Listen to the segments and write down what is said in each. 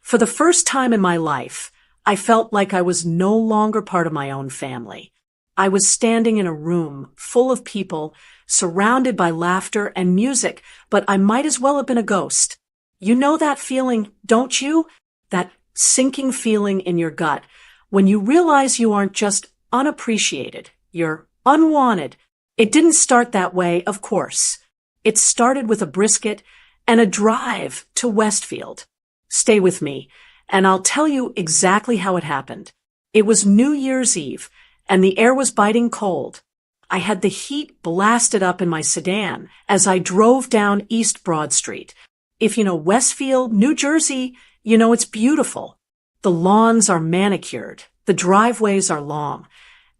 For the first time in my life, I felt like I was no longer part of my own family. I was standing in a room full of people, surrounded by laughter and music, but I might as well have been a ghost. You know that feeling, don't you? That sinking feeling in your gut when you realize you aren't just unappreciated, you're unwanted. It didn't start that way, of course. It started with a brisket and a drive to Westfield. Stay with me, and I'll tell you exactly how it happened. It was New Year's Eve, and the air was biting cold. I had the heat blasted up in my sedan as I drove down East Broad Street. If you know Westfield, New Jersey, you know it's beautiful. The lawns are manicured, the driveways are long,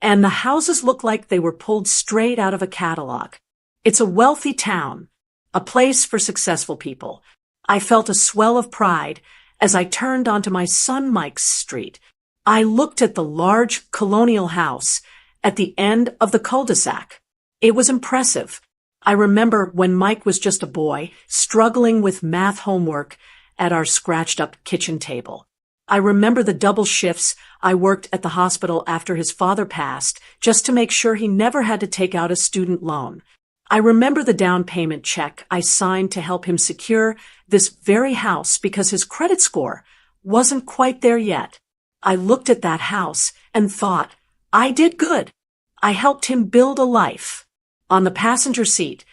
and the houses look like they were pulled straight out of a catalog. It's a wealthy town, a place for successful people. I felt a swell of pride as I turned onto my son Mike's street. I looked at the large colonial house at the end of the cul-de-sac. It was impressive. I remember when Mike was just a boy, struggling with math homework at our scratched-up kitchen table. I remember the double shifts I worked at the hospital after his father passed, just to make sure he never had to take out a student loan. I remember the down payment check I signed to help him secure this very house because his credit score wasn't quite there yet. I looked at that house and thought, I did good. I helped him build a life. On the passenger seat,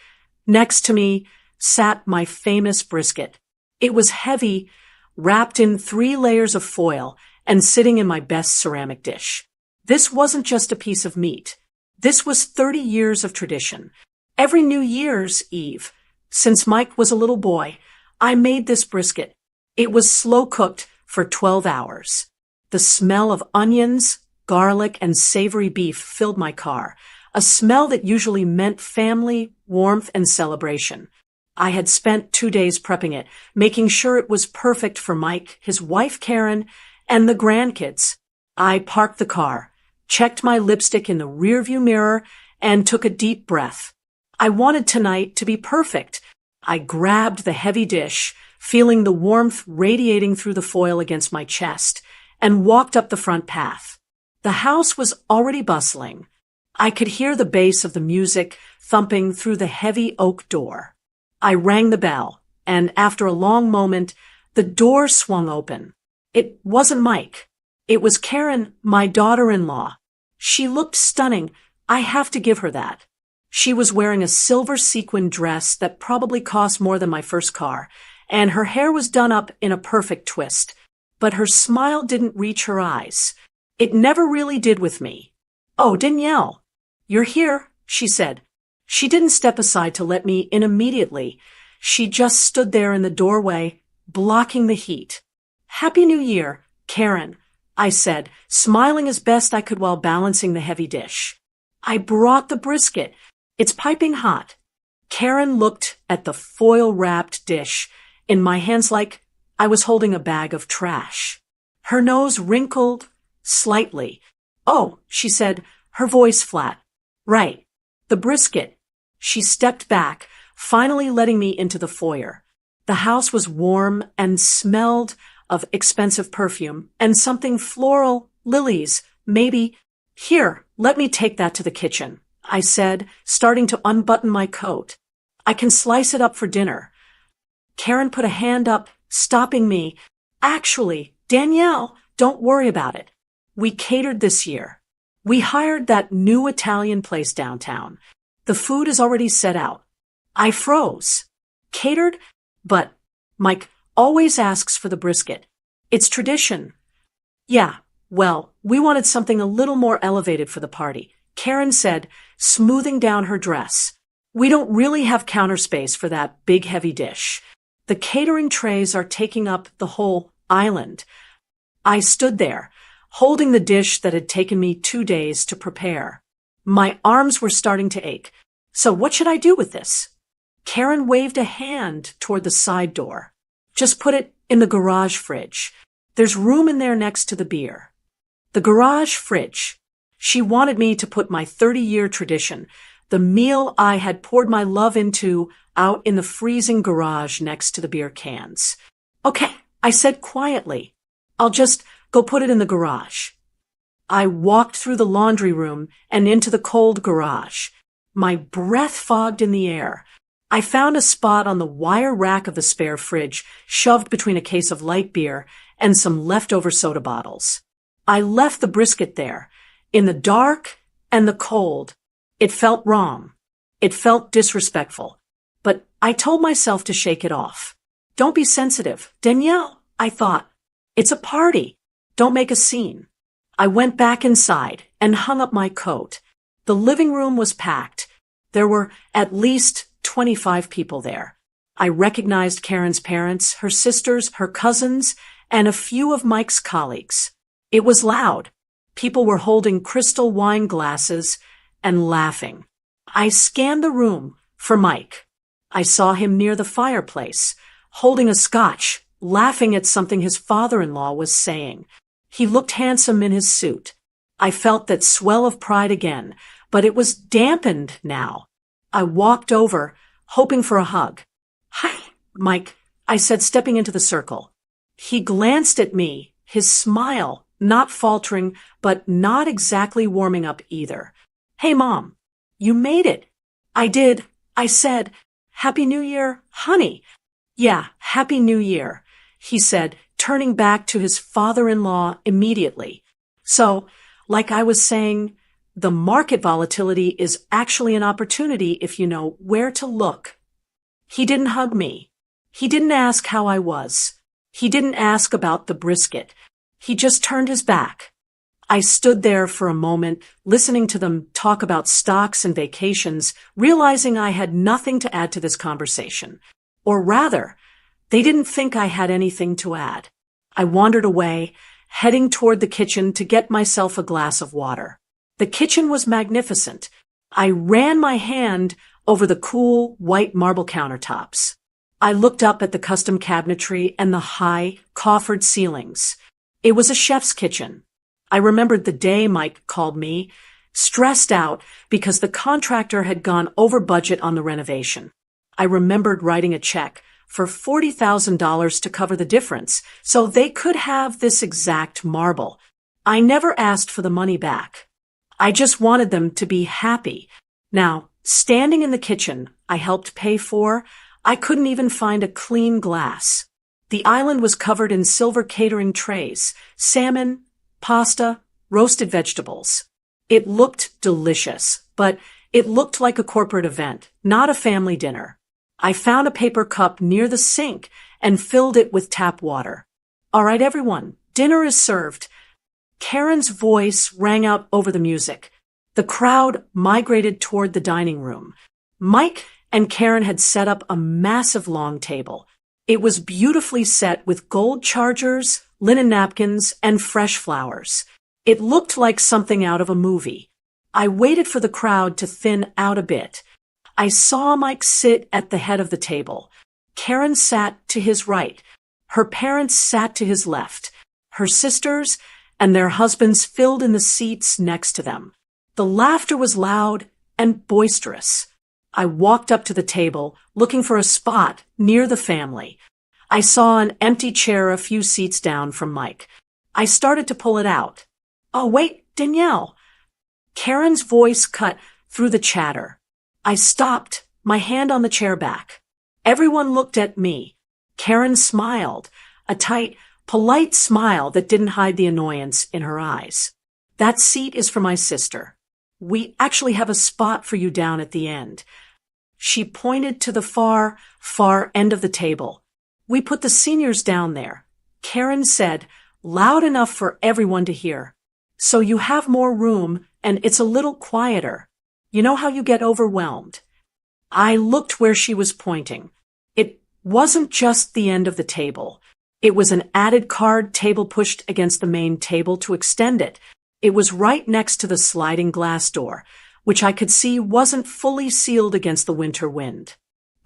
next to me, sat my famous brisket. It was heavy, wrapped in 3 layers of foil, and sitting in my best ceramic dish. This wasn't just a piece of meat. This was 30 years of tradition. Every New Year's Eve, since Mike was a little boy, I made this brisket. It was slow cooked for 12 hours. The smell of onions, garlic, and savory beef filled my car, a smell that usually meant family, warmth, and celebration. I had spent 2 days prepping it, making sure it was perfect for Mike, his wife Karen, and the grandkids. I parked the car, checked my lipstick in the rearview mirror, and took a deep breath. I wanted tonight to be perfect. I grabbed the heavy dish, feeling the warmth radiating through the foil against my chest, and walked up the front path. The house was already bustling. I could hear the bass of the music thumping through the heavy oak door. I rang the bell, and after a long moment, the door swung open. It wasn't Mike. It was Karen, my daughter-in-law. She looked stunning. I have to give her that. She was wearing a silver sequin dress that probably cost more than my first car, and her hair was done up in a perfect twist. But her smile didn't reach her eyes. It never really did with me. "Oh, Danielle, you're here," she said. She didn't step aside to let me in immediately. She just stood there in the doorway, blocking the heat. "Happy New Year, Karen," I said, smiling as best I could while balancing the heavy dish. "I brought the brisket. It's piping hot." Karen looked at the foil-wrapped dish in my hands like I was holding a bag of trash. Her nose wrinkled slightly. "Oh," she said, her voice flat. "Right. The brisket." She stepped back, finally letting me into the foyer. The house was warm and smelled of expensive perfume and something floral, lilies, maybe. "Here, let me take that to the kitchen," I said, starting to unbutton my coat. "I can slice it up for dinner." Karen put a hand up, stopping me. "Actually, Danielle, don't worry about it. We catered this year. We hired that new Italian place downtown. The food is already set out." I froze. "Catered? But Mike always asks for the brisket. It's tradition." "Yeah, well, we wanted something a little more elevated for the party," Karen said, smoothing down her dress. "We don't really have counter space for that big heavy dish. The catering trays are taking up the whole island." I stood there, holding the dish that had taken me 2 days to prepare. My arms were starting to ache. "So what should I do with this?" Karen waved a hand toward the side door. "Just put it in the garage fridge. There's room in there next to the beer." The garage fridge. She wanted me to put my 30-year tradition, the meal I had poured my love into, out in the freezing garage next to the beer cans. "Okay," I said quietly. I'll just go put it in the garage. I walked through the laundry room and into the cold garage. My breath fogged in the air. I found a spot on the wire rack of the spare fridge, shoved between a case of light beer and some leftover soda bottles. I left the brisket there, in the dark and the cold. It felt wrong. It felt disrespectful. But I told myself to shake it off. Don't be sensitive. Danielle, I thought. It's a party. Don't make a scene. I went back inside and hung up my coat. The living room was packed. There were at least 25 people there. I recognized Karen's parents, her sisters, her cousins, and a few of Mike's colleagues. It was loud. People were holding crystal wine glasses and laughing. I scanned the room for Mike. I saw him near the fireplace, holding a scotch, laughing at something his father-in-law was saying. He looked handsome in his suit. I felt that swell of pride again, but it was dampened now. I walked over, hoping for a hug. "Hi, Mike," I said, stepping into the circle. He glanced at me, his smile not faltering, but not exactly warming up either. "Hey, Mom, you made it." "I did," I said. "Happy New Year, honey." "Yeah, Happy New Year," he said, turning back to his father-in-law immediately. So, like I was saying, the market volatility is actually an opportunity if you know where to look. He didn't hug me. He didn't ask how I was. He didn't ask about the brisket. He just turned his back. I stood there for a moment, listening to them talk about stocks and vacations, realizing I had nothing to add to this conversation. Or rather, they didn't think I had anything to add. I wandered away, heading toward the kitchen to get myself a glass of water. The kitchen was magnificent. I ran my hand over the cool, white marble countertops. I looked up at the custom cabinetry and the high, coffered ceilings. It was a chef's kitchen. I remembered the day Mike called me, stressed out because the contractor had gone over budget on the renovation. I remembered writing a check for $40,000 to cover the difference, so they could have this exact marble. I never asked for the money back. I just wanted them to be happy. Now, standing in the kitchen I helped pay for, I couldn't even find a clean glass. The island was covered in silver catering trays, salmon, pasta, roasted vegetables. It looked delicious, but it looked like a corporate event, not a family dinner. I found a paper cup near the sink and filled it with tap water. "All right, everyone, dinner is served." Karen's voice rang out over the music. The crowd migrated toward the dining room. Mike and Karen had set up a massive long table. It was beautifully set with gold chargers, linen napkins, and fresh flowers. It looked like something out of a movie. I waited for the crowd to thin out a bit. I saw Mike sit at the head of the table. Karen sat to his right. Her parents sat to his left. Her sisters and their husbands filled in the seats next to them. The laughter was loud and boisterous. I walked up to the table, looking for a spot near the family. I saw an empty chair a few seats down from Mike. I started to pull it out. "Oh, wait, Danielle." Karen's voice cut through the chatter. I stopped, my hand on the chair back. Everyone looked at me. Karen smiled, a tight, polite smile that didn't hide the annoyance in her eyes. "That seat is for my sister. We actually have a spot for you down at the end." She pointed to the far, far end of the table. "We put the seniors down there," Karen said, loud enough for everyone to hear. "So you have more room and it's a little quieter. You know how you get overwhelmed." I looked where she was pointing. It wasn't just the end of the table. It was an added card table pushed against the main table to extend it. It was right next to the sliding glass door, which I could see wasn't fully sealed against the winter wind.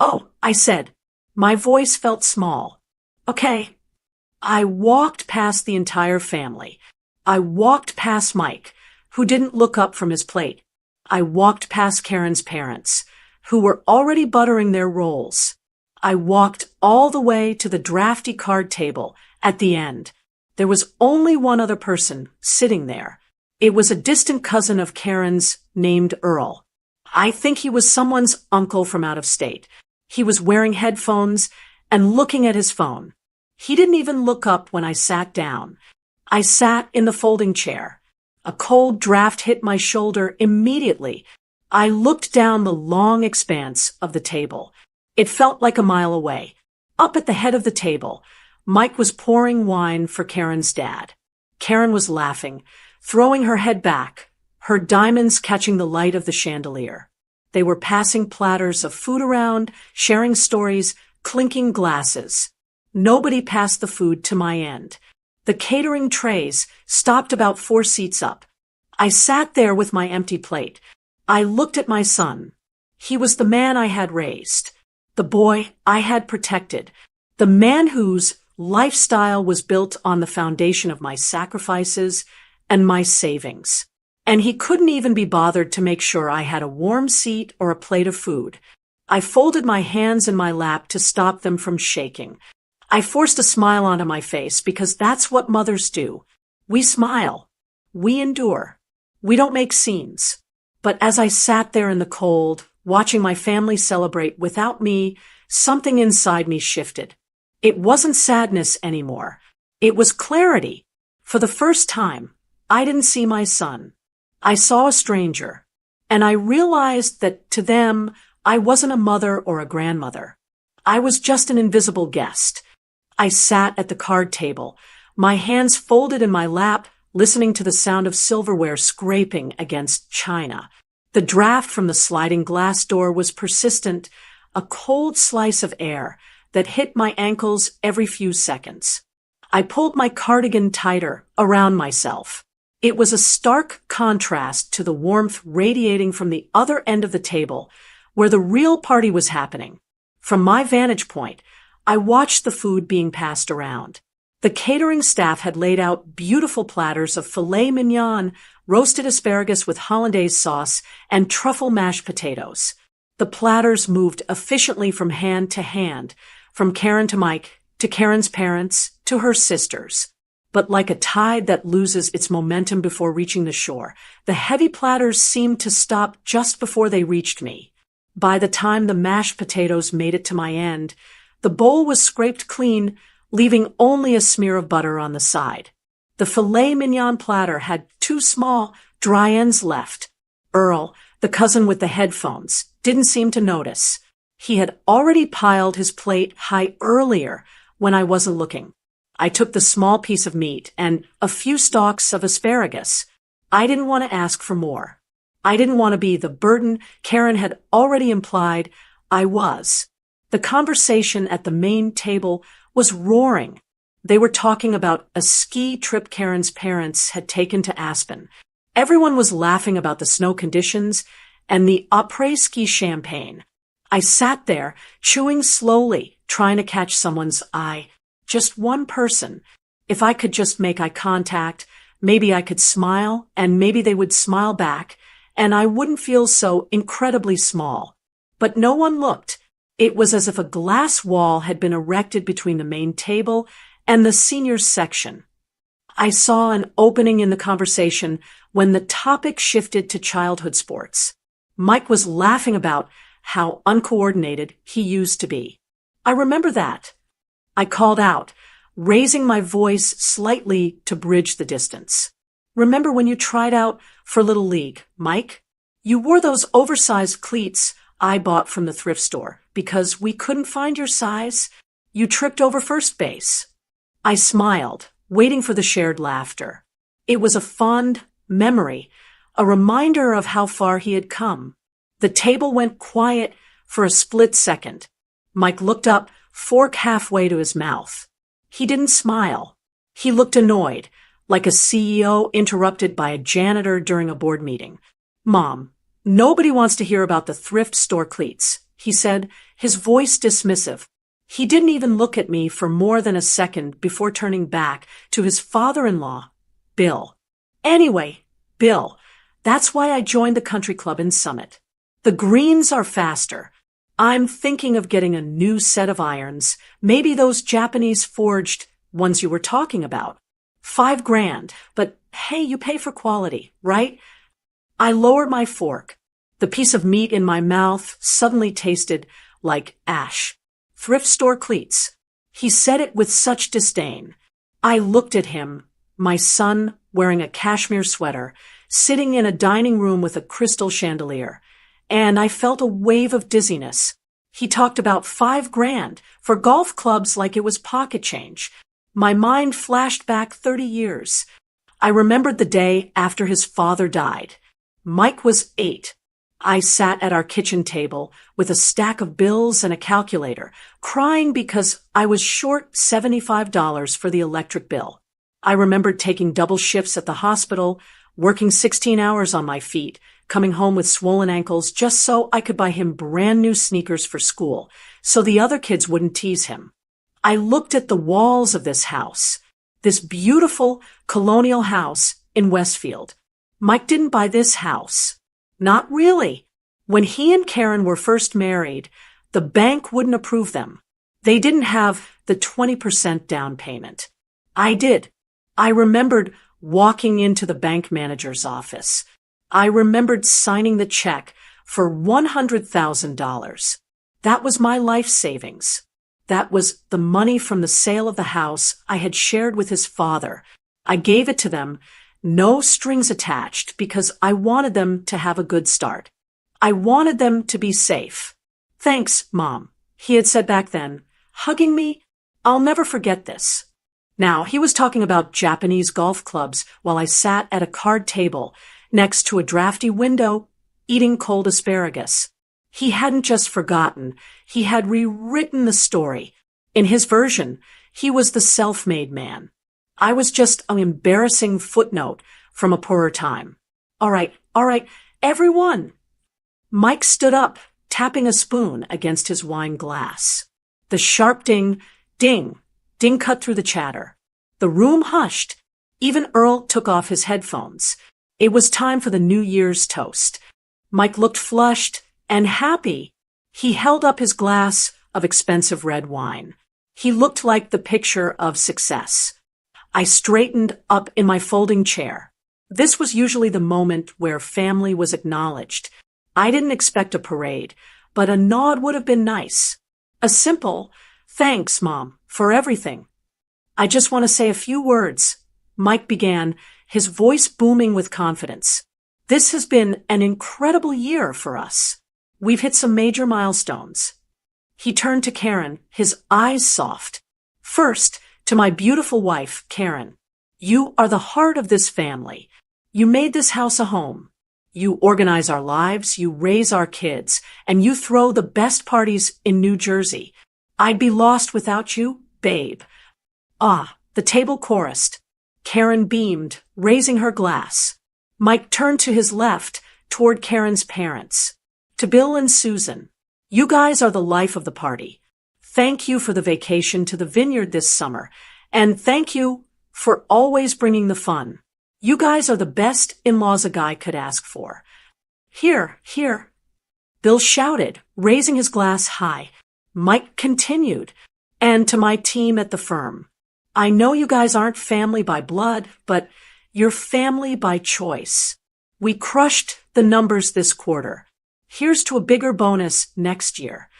"Oh," I said. My voice felt small. "Okay." I walked past the entire family. I walked past Mike, who didn't look up from his plate. I walked past Karen's parents, who were already buttering their rolls. I walked all the way to the drafty card table At the end, there was only one other person sitting there. It was a distant cousin of Karen's named Earl. I think he was someone's uncle from out of state. He was wearing headphones and looking at his phone. He didn't even look up when I sat down. I sat in the folding chair. A cold draft hit my shoulder immediately. I looked down the long expanse of the table. It felt like a mile away. Up at the head of the table, Mike was pouring wine for Karen's dad. Karen was laughing, throwing her head back, her diamonds catching the light of the chandelier. They were passing platters of food around, sharing stories, clinking glasses. Nobody passed the food to my end. The catering trays stopped about 4 seats up. I sat there with my empty plate. I looked at my son. He was the man I had raised, the boy I had protected, the man whose lifestyle was built on the foundation of my sacrifices and my savings. And he couldn't even be bothered to make sure I had a warm seat or a plate of food. I folded my hands in my lap to stop them from shaking. I forced a smile onto my face because that's what mothers do. We smile. We endure. We don't make scenes. But as I sat there in the cold, watching my family celebrate without me, something inside me shifted. It wasn't sadness anymore. It was clarity. For the first time, I didn't see my son. I saw a stranger. And I realized that to them, I wasn't a mother or a grandmother. I was just an invisible guest. I sat at the card table, my hands folded in my lap, listening to the sound of silverware scraping against china. The draft from the sliding glass door was persistent, a cold slice of air that hit my ankles every few seconds. I pulled my cardigan tighter around myself. It was a stark contrast to the warmth radiating from the other end of the table, where the real party was happening. From my vantage point, I watched the food being passed around. The catering staff had laid out beautiful platters of filet mignon, roasted asparagus with hollandaise sauce, and truffle mashed potatoes. The platters moved efficiently from hand to hand, from Karen to Mike, to Karen's parents, to her sisters. But like a tide that loses its momentum before reaching the shore, the heavy platters seemed to stop just before they reached me. By the time the mashed potatoes made it to my end, the bowl was scraped clean, leaving only a smear of butter on the side. The filet mignon platter had 2 small, dry ends left. Earl, the cousin with the headphones, didn't seem to notice. He had already piled his plate high earlier when I wasn't looking. I took the small piece of meat and a few stalks of asparagus. I didn't want to ask for more. I didn't want to be the burden Karen had already implied I was. The conversation at the main table was roaring. They were talking about a ski trip Karen's parents had taken to Aspen. Everyone was laughing about the snow conditions and the après-ski champagne. I sat there, chewing slowly, trying to catch someone's eye. Just one person. If I could just make eye contact, maybe I could smile, and maybe they would smile back, and I wouldn't feel so incredibly small. But no one looked. It was as if a glass wall had been erected between the main table and the seniors section. I saw an opening in the conversation when the topic shifted to childhood sports. Mike was laughing about how uncoordinated he used to be. I remember that. I called out, raising my voice slightly to bridge the distance. Remember when you tried out for Little League, Mike? You wore those oversized cleats I bought from the thrift store because we couldn't find your size. You tripped over first base. I smiled, waiting for the shared laughter. It was a fond memory, a reminder of how far he had come. The table went quiet for a split second. Mike looked up, fork halfway to his mouth. He didn't smile. He looked annoyed, like a CEO interrupted by a janitor during a board meeting. Mom, nobody wants to hear about the thrift store cleats, he said, his voice dismissive. He didn't even look at me for more than a second before turning back to his father-in-law, Bill. Anyway, Bill, that's why I joined the country club in Summit. The greens are faster. I'm thinking of getting a new set of irons, maybe those Japanese forged ones you were talking about. 5 grand, but hey, you pay for quality, right? I lowered my fork. The piece of meat in my mouth suddenly tasted like ash. Thrift store cleats. He said it with such disdain. I looked at him, my son wearing a cashmere sweater, sitting in a dining room with a crystal chandelier, and I felt a wave of dizziness. He talked about 5 grand for golf clubs like it was pocket change. My mind flashed back 30 years. I remembered the day after his father died. Mike was 8. I sat at our kitchen table with a stack of bills and a calculator, crying because I was short $75 for the electric bill. I remembered taking double shifts at the hospital, working 16 hours on my feet, coming home with swollen ankles just so I could buy him brand new sneakers for school, so the other kids wouldn't tease him. I looked at the walls of this house, this beautiful colonial house in Westfield. Mike didn't buy this house. Not really. When he and Karen were first married, the bank wouldn't approve them. They didn't have the 20% down payment. I did. I remembered walking into the bank manager's office. I remembered signing the check for $100,000. That was my life savings. That was the money from the sale of the house I had shared with his father. I gave it to them, no strings attached, because I wanted them to have a good start. I wanted them to be safe. Thanks, Mom, he had said back then, hugging me. I'll never forget this. Now, he was talking about Japanese golf clubs while I sat at a card table next to a drafty window, eating cold asparagus. He hadn't just forgotten, he had rewritten the story. In his version, he was the self-made man. I was just an embarrassing footnote from a poorer time. All right, everyone. Mike stood up, tapping a spoon against his wine glass. The sharp ding cut through the chatter. The room hushed. Even Earl took off his headphones. It was time for the New Year's toast. Mike looked flushed and happy. He held up his glass of expensive red wine. He looked like the picture of success. I straightened up in my folding chair. This was usually the moment where family was acknowledged. I didn't expect a parade, but a nod would have been nice. A simple, thanks, Mom, for everything. I just want to say a few words, Mike began, his voice booming with confidence. This has been an incredible year for us. We've hit some major milestones. He turned to Karen, his eyes soft. First, to my beautiful wife, Karen. You are the heart of this family. You made this house a home. You organize our lives, you raise our kids, and you throw the best parties in New Jersey. I'd be lost without you, babe. Ah, the table chorused. Karen beamed, raising her glass. Mike turned to his left, toward Karen's parents. To Bill and Susan. You guys are the life of the party. Thank you for the vacation to the vineyard this summer, and thank you for always bringing the fun. You guys are the best in-laws a guy could ask for. Here. Bill shouted, raising his glass high. Mike continued, and to my team at the firm. I know you guys aren't family by blood, but you're family by choice. We crushed the numbers this quarter. Here's to a bigger bonus next year.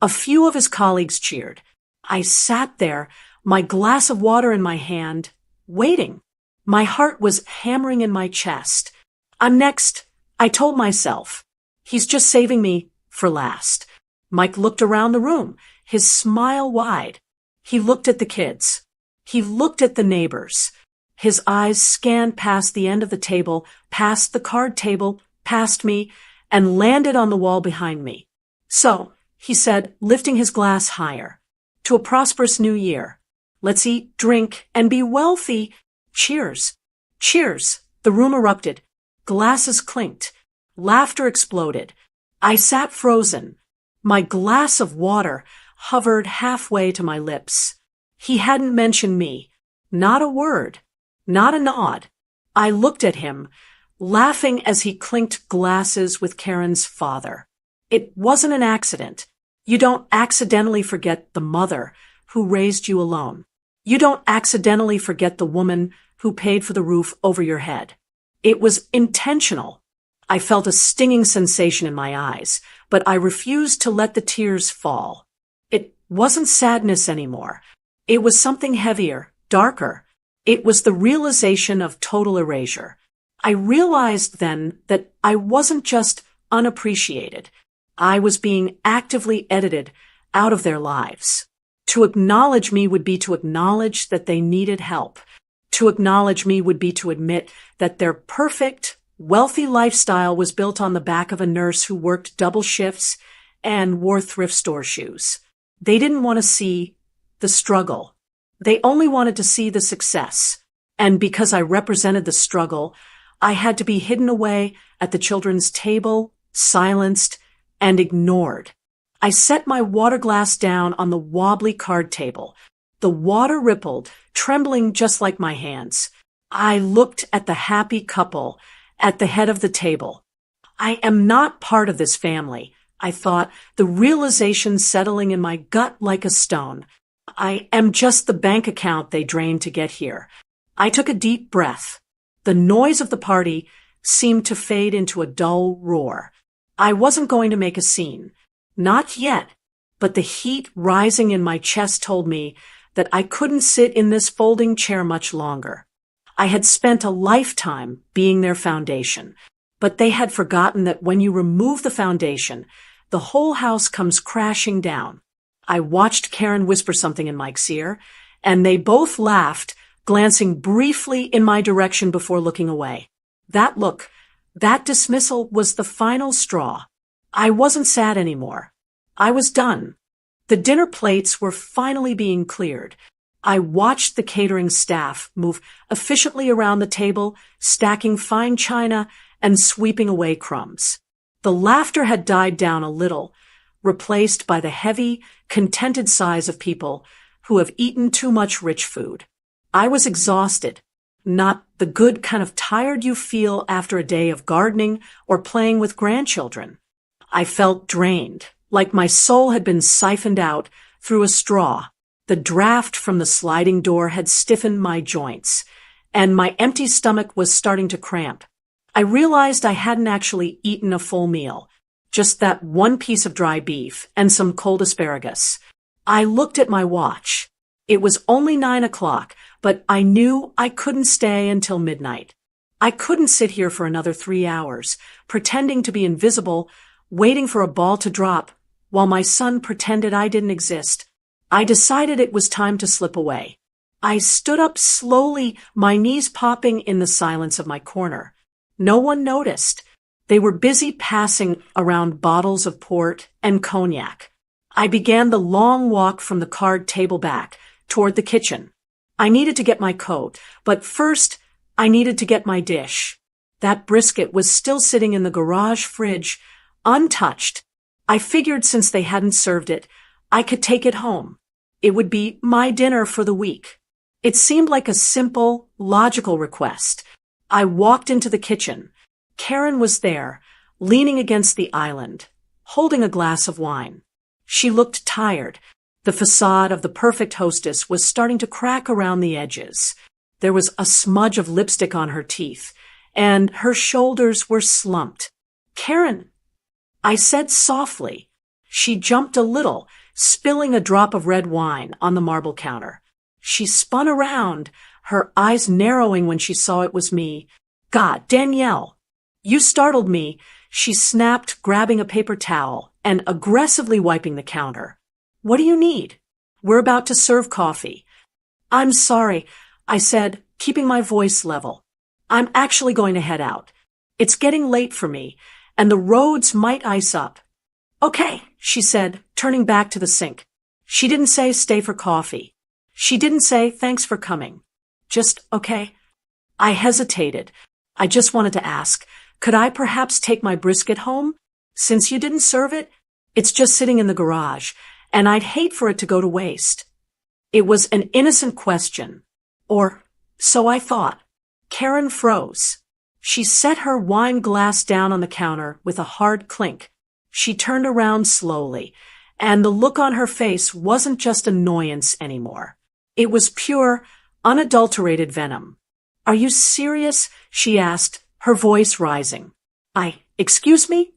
A few of his colleagues cheered. I sat there, my glass of water in my hand, waiting. My heart was hammering in my chest. I'm next, I told myself. He's just saving me for last. Mike looked around the room, his smile wide. He looked at the kids. He looked at the neighbors. His eyes scanned past the end of the table, past the card table, past me, and landed on the wall behind me. So, he said, lifting his glass higher. To a prosperous new year. Let's eat, drink, and be wealthy. Cheers. Cheers. The room erupted. Glasses clinked. Laughter exploded. I sat frozen. My glass of water hovered halfway to my lips. He hadn't mentioned me. Not a word. Not a nod. I looked at him, laughing as he clinked glasses with Karen's father. It wasn't an accident. You don't accidentally forget the mother who raised you alone. You don't accidentally forget the woman who paid for the roof over your head. It was intentional. I felt a stinging sensation in my eyes, but I refused to let the tears fall. It wasn't sadness anymore. It was something heavier, darker. It was the realization of total erasure. I realized then that I wasn't just unappreciated. I was being actively edited out of their lives. To acknowledge me would be to acknowledge that they needed help. To acknowledge me would be to admit that their perfect, wealthy lifestyle was built on the back of a nurse who worked double shifts and wore thrift store shoes. They didn't want to see the struggle. They only wanted to see the success. And because I represented the struggle, I had to be hidden away at the children's table, silenced, and ignored. I set my water glass down on the wobbly card table. The water rippled, trembling just like my hands. I looked at the happy couple at the head of the table. I am not part of this family, I thought, the realization settling in my gut like a stone. I am just the bank account they drained to get here. I took a deep breath. The noise of the party seemed to fade into a dull roar. I wasn't going to make a scene. Not yet, but the heat rising in my chest told me that I couldn't sit in this folding chair much longer. I had spent a lifetime being their foundation, but they had forgotten that when you remove the foundation, the whole house comes crashing down. I watched Karen whisper something in Mike's ear, and they both laughed, glancing briefly in my direction before looking away. That look, that dismissal was the final straw. I wasn't sad anymore. I was done. The dinner plates were finally being cleared. I watched the catering staff move efficiently around the table, stacking fine china and sweeping away crumbs. The laughter had died down a little, replaced by the heavy, contented sighs of people who have eaten too much rich food. I was exhausted, not the good kind of tired you feel after a day of gardening or playing with grandchildren. I felt drained, like my soul had been siphoned out through a straw. The draft from the sliding door had stiffened my joints, and my empty stomach was starting to cramp. I realized I hadn't actually eaten a full meal, just that one piece of dry beef and some cold asparagus. I looked at my watch. It was only 9 o'clock, but I knew I couldn't stay until midnight. I couldn't sit here for another 3 hours, pretending to be invisible, waiting for a ball to drop, while my son pretended I didn't exist. I decided it was time to slip away. I stood up slowly, my knees popping in the silence of my corner. No one noticed. They were busy passing around bottles of port and cognac. I began the long walk from the card table back toward the kitchen. I needed to get my coat, but first I needed to get my dish. That brisket was still sitting in the garage fridge, untouched. I figured since they hadn't served it, I could take it home. It would be my dinner for the week. It seemed like a simple, logical request. I walked into the kitchen. Karen was there, leaning against the island, holding a glass of wine. She looked tired. The facade of the perfect hostess was starting to crack around the edges. There was a smudge of lipstick on her teeth, and her shoulders were slumped. "Karen," I said softly. She jumped a little, spilling a drop of red wine on the marble counter. She spun around, her eyes narrowing when she saw it was me. "God, Danielle, you startled me," she snapped, grabbing a paper towel and aggressively wiping the counter. "What do you need? We're about to serve coffee." "I'm sorry," I said, keeping my voice level. "I'm actually going to head out. It's getting late for me, and the roads might ice up." "Okay," she said, turning back to the sink. She didn't say stay for coffee. She didn't say thanks for coming. Just okay. I hesitated. I just wanted to ask, could I perhaps take my brisket home? Since you didn't serve it, it's just sitting in the garage, and I'd hate for it to go to waste. It was an innocent question. Or so I thought. Karen froze. She set her wine glass down on the counter with a hard clink. She turned around slowly, and the look on her face wasn't just annoyance anymore. It was pure, unadulterated venom. Are you serious? She asked, her voice rising. Excuse me?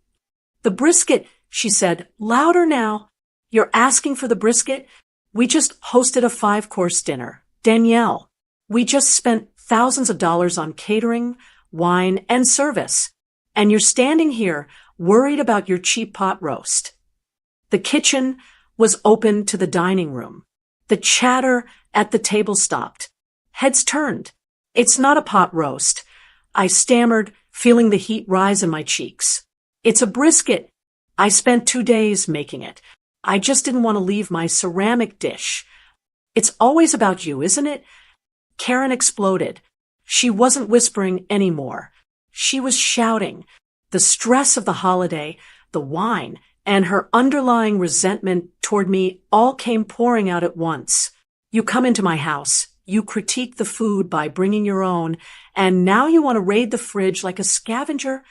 The brisket, she said, louder now. You're asking for the brisket? We just hosted a 5-course dinner. Danielle, we just spent thousands of dollars on catering, wine, and service. And you're standing here, worried about your cheap pot roast. The kitchen was open to the dining room. The chatter at the table stopped. Heads turned. It's not a pot roast. I stammered, feeling the heat rise in my cheeks. It's a brisket. I spent 2 days making it. I just didn't want to leave my ceramic dish. It's always about you, isn't it? Karen exploded. She wasn't whispering anymore. She was shouting. The stress of the holiday, the wine, and her underlying resentment toward me all came pouring out at once. You come into my house, you critique the food by bringing your own, and now you want to raid the fridge like a scavenger?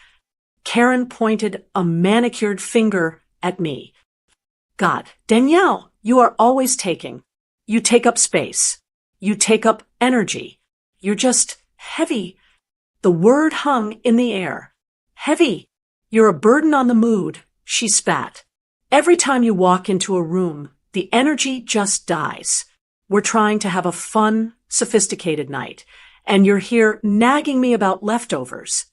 Karen pointed a manicured finger at me. God, Danielle, you are always taking. You take up space. You take up energy. You're just heavy. The word hung in the air. Heavy. You're a burden on the mood, she spat. Every time you walk into a room, the energy just dies. We're trying to have a fun, sophisticated night, and you're here nagging me about leftovers.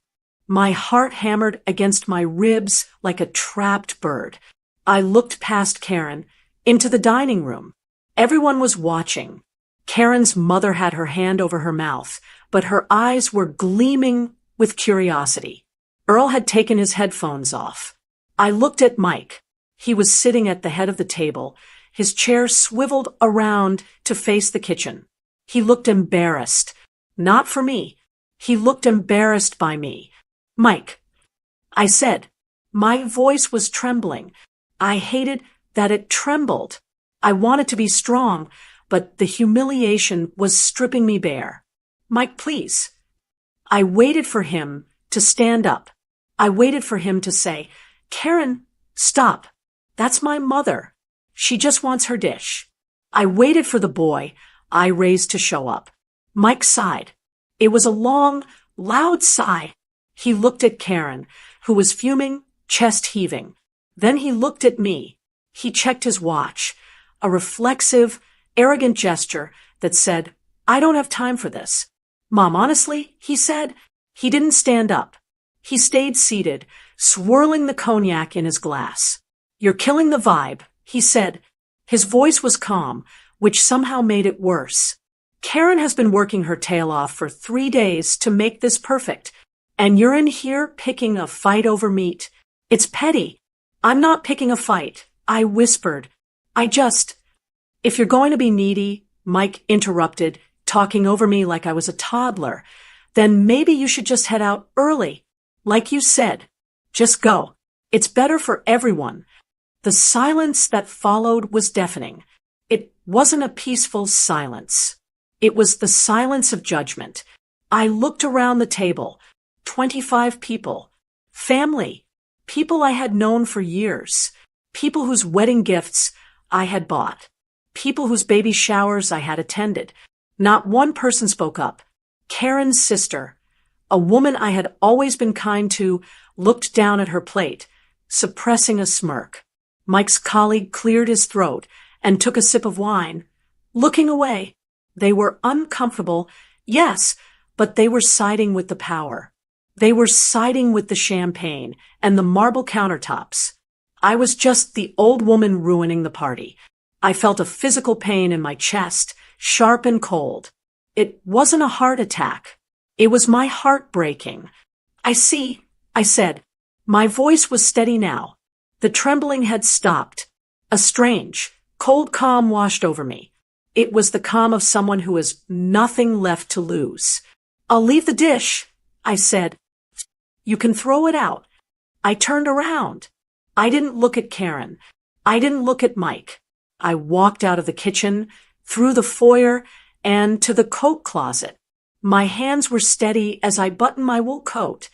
My heart hammered against my ribs like a trapped bird. I looked past Karen, into the dining room. Everyone was watching. Karen's mother had her hand over her mouth, but her eyes were gleaming with curiosity. Earl had taken his headphones off. I looked at Mike. He was sitting at the head of the table, his chair swiveled around to face the kitchen. He looked embarrassed. Not for me. He looked embarrassed by me. Mike, I said. My voice was trembling. I hated that it trembled. I wanted to be strong, but the humiliation was stripping me bare. Mike, please. I waited for him to stand up. I waited for him to say, Karen, stop. That's my mother. She just wants her dish. I waited for the boy I raised to show up. Mike sighed. It was a long, loud sigh. He looked at Karen, who was fuming, chest heaving. Then he looked at me. He checked his watch, a reflexive, arrogant gesture that said, I don't have time for this. Mom, honestly, he said. He didn't stand up. He stayed seated, swirling the cognac in his glass. You're killing the vibe, he said. His voice was calm, which somehow made it worse. Karen has been working her tail off for 3 days to make this perfect, and you're in here picking a fight over meat. It's petty. I'm not picking a fight, I whispered. If you're going to be needy, Mike interrupted, talking over me like I was a toddler, then maybe you should just head out early. Like you said, just go. It's better for everyone. The silence that followed was deafening. It wasn't a peaceful silence. It was the silence of judgment. I looked around the table. 25 people. Family. People I had known for years. People whose wedding gifts I had bought. People whose baby showers I had attended. Not one person spoke up. Karen's sister, a woman I had always been kind to, looked down at her plate, suppressing a smirk. Mike's colleague cleared his throat and took a sip of wine, looking away. They were uncomfortable, yes, but they were siding with the power. They were siding with the champagne and the marble countertops. I was just the old woman ruining the party. I felt a physical pain in my chest, sharp and cold. It wasn't a heart attack. It was my heart breaking. I see, I said. My voice was steady now. The trembling had stopped. A strange, cold calm washed over me. It was the calm of someone who has nothing left to lose. I'll leave the dish, I said. You can throw it out. I turned around. I didn't look at Karen. I didn't look at Mike. I walked out of the kitchen, through the foyer, and to the coat closet. My hands were steady as I buttoned my wool coat.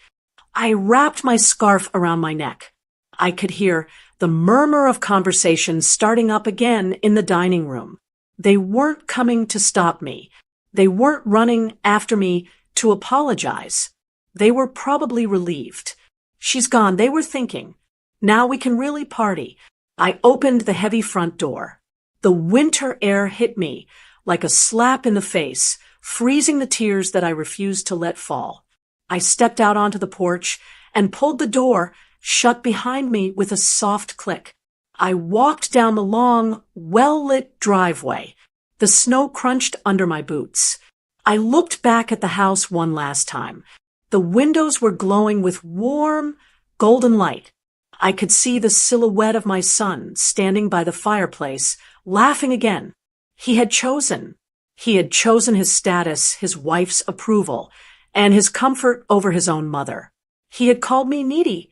I wrapped my scarf around my neck. I could hear the murmur of conversation starting up again in the dining room. They weren't coming to stop me. They weren't running after me to apologize. They were probably relieved. She's gone, they were thinking. Now we can really party. I opened the heavy front door. The winter air hit me like a slap in the face, freezing the tears that I refused to let fall. I stepped out onto the porch and pulled the door shut behind me with a soft click. I walked down the long, well-lit driveway. The snow crunched under my boots. I looked back at the house one last time. The windows were glowing with warm, golden light. I could see the silhouette of my son standing by the fireplace, laughing again. He had chosen his status, his wife's approval, and his comfort over his own mother. He had called me needy.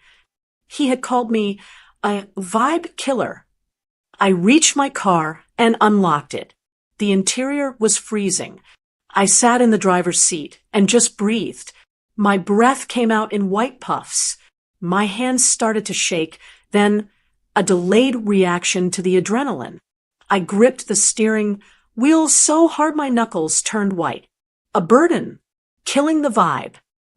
He had called me a vibe killer. I reached my car and unlocked it. The interior was freezing. I sat in the driver's seat and just breathed. My breath came out in white puffs. My hands started to shake, then a delayed reaction to the adrenaline. I gripped the steering wheel so hard my knuckles turned white. A burden, killing the vibe.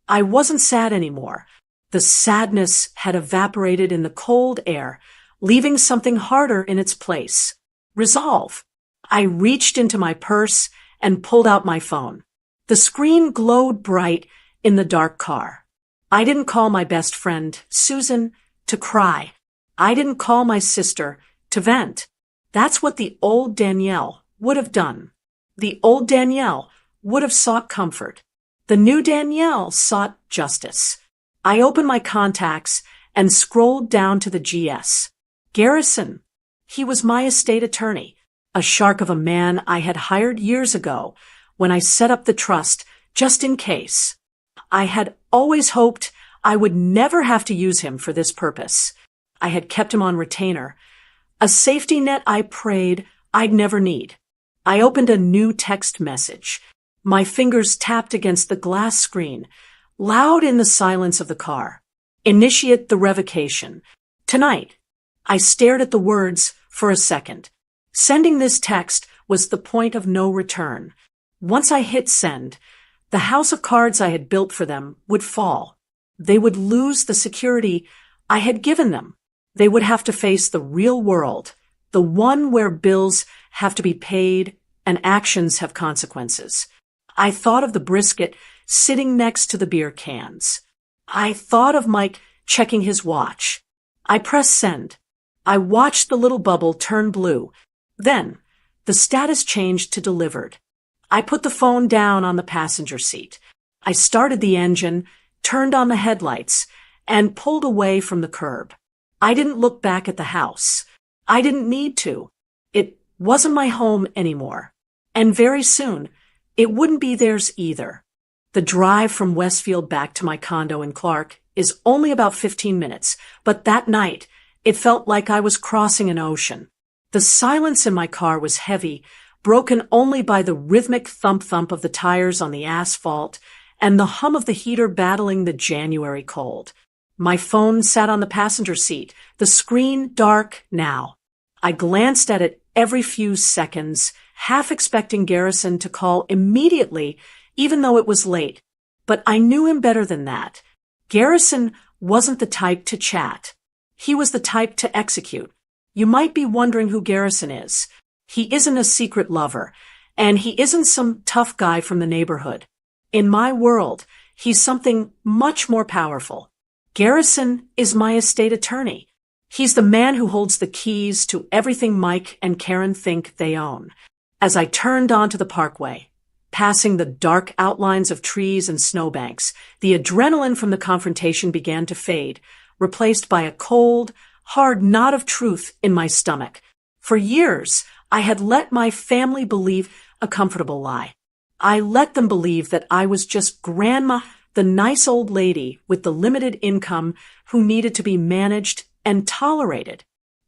I wasn't sad anymore. The sadness had evaporated in the cold air, leaving something harder in its place. Resolve. I reached into my purse and pulled out my phone. The screen glowed bright in the dark car. I didn't call my best friend, Susan, to cry. I didn't call my sister to vent. That's what the old Danielle would have done. The old Danielle would have sought comfort. The new Danielle sought justice. I opened my contacts and scrolled down to the GS. Garrison. He was my estate attorney, a shark of a man I had hired years ago when I set up the trust just in case. I had always hoped I would never have to use him for this purpose. I had kept him on retainer, a safety net I prayed I'd never need. I opened a new text message. My fingers tapped against the glass screen, loud in the silence of the car. Initiate the revocation. Tonight. I stared at the words for a second. Sending this text was the point of no return. Once I hit send, the house of cards I had built for them would fall. They would lose the security I had given them. They would have to face the real world, the one where bills have to be paid and actions have consequences. I thought of the brisket sitting next to the beer cans. I thought of Mike checking his watch. I pressed send. I watched the little bubble turn blue. Then, the status changed to delivered. I put the phone down on the passenger seat. I started the engine, turned on the headlights, and pulled away from the curb. I didn't look back at the house. I didn't need to. It wasn't my home anymore. And very soon, it wouldn't be theirs either. The drive from Westfield back to my condo in Clark is only about 15 minutes, but that night, it felt like I was crossing an ocean. The silence in my car was heavy, broken only by the rhythmic thump-thump of the tires on the asphalt and the hum of the heater battling the January cold. My phone sat on the passenger seat, the screen dark now. I glanced at it every few seconds, half expecting Garrison to call immediately, even though it was late. But I knew him better than that. Garrison wasn't the type to chat. He was the type to execute. You might be wondering who Garrison is. He isn't a secret lover, and he isn't some tough guy from the neighborhood. In my world, he's something much more powerful. Garrison is my estate attorney. He's the man who holds the keys to everything Mike and Karen think they own. As I turned onto the parkway, passing the dark outlines of trees and snowbanks, the adrenaline from the confrontation began to fade, replaced by a cold, hard knot of truth in my stomach. For years, I had let my family believe a comfortable lie. I let them believe that I was just Grandma, the nice old lady with the limited income who needed to be managed and tolerated.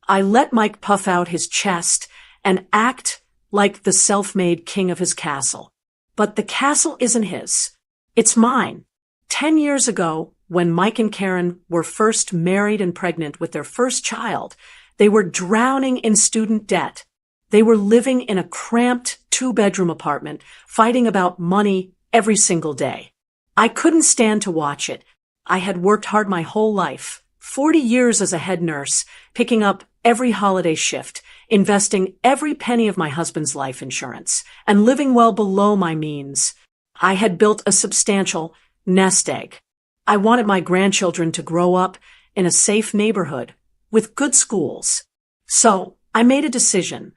I let Mike puff out his chest and act like the self-made king of his castle. But the castle isn't his. It's mine. 10 years ago, when Mike and Karen were first married and pregnant with their first child, they were drowning in student debt. They were living in a cramped two-bedroom apartment, fighting about money every single day. I couldn't stand to watch it. I had worked hard my whole life, 40 years as a head nurse, picking up every holiday shift, investing every penny of my husband's life insurance, and living well below my means. I had built a substantial nest egg. I wanted my grandchildren to grow up in a safe neighborhood with good schools. So I made a decision.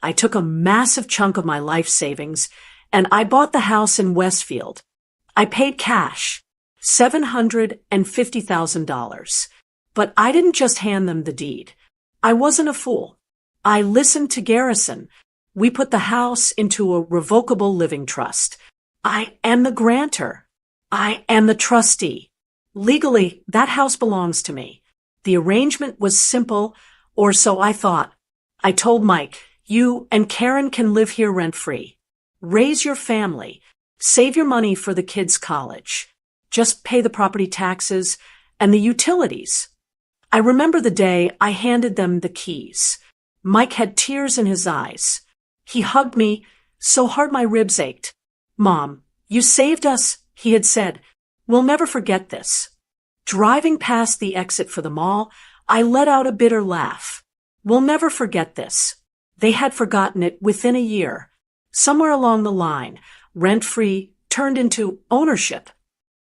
I took a massive chunk of my life savings and I bought the house in Westfield. I paid cash, $750,000. But I didn't just hand them the deed. I wasn't a fool. I listened to Garrison. We put the house into a revocable living trust. I am the grantor. I am the trustee. Legally, that house belongs to me. The arrangement was simple, or so I thought. I told Mike, you and Karen can live here rent-free. Raise your family. Save your money for the kids' college. Just pay the property taxes and the utilities. I remember the day I handed them the keys. Mike had tears in his eyes. He hugged me so hard my ribs ached. Mom, you saved us, he had said. We'll never forget this. Driving past the exit for the mall, I let out a bitter laugh. We'll never forget this. They had forgotten it within a year. Somewhere along the line, rent-free turned into ownership.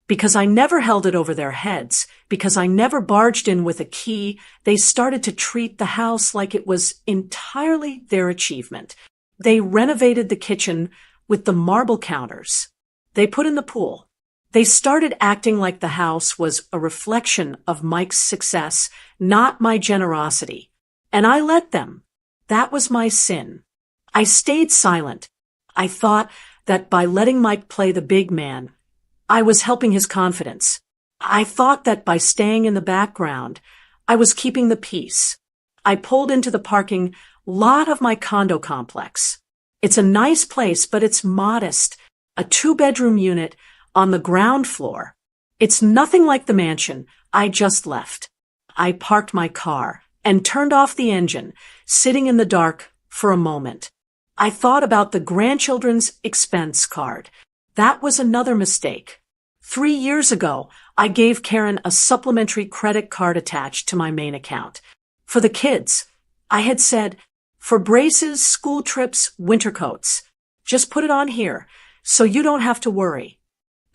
Because I never held it over their heads, because I never barged in with a key, they started to treat the house like it was entirely their achievement. They renovated the kitchen with the marble counters. They put in the pool. They started acting like the house was a reflection of Mike's success, not my generosity. And I let them. That was my sin. I stayed silent. I thought that by letting Mike play the big man, I was helping his confidence. I thought that by staying in the background, I was keeping the peace. I pulled into the parking lot of my condo complex. It's a nice place, but it's modest. A two-bedroom unit on the ground floor. It's nothing like the mansion I just left. I parked my car and turned off the engine, sitting in the dark for a moment. I thought about the grandchildren's expense card. That was another mistake. 3 years ago, I gave Karen a supplementary credit card attached to my main account. For the kids, I had said, for braces, school trips, winter coats, just put it on here so you don't have to worry.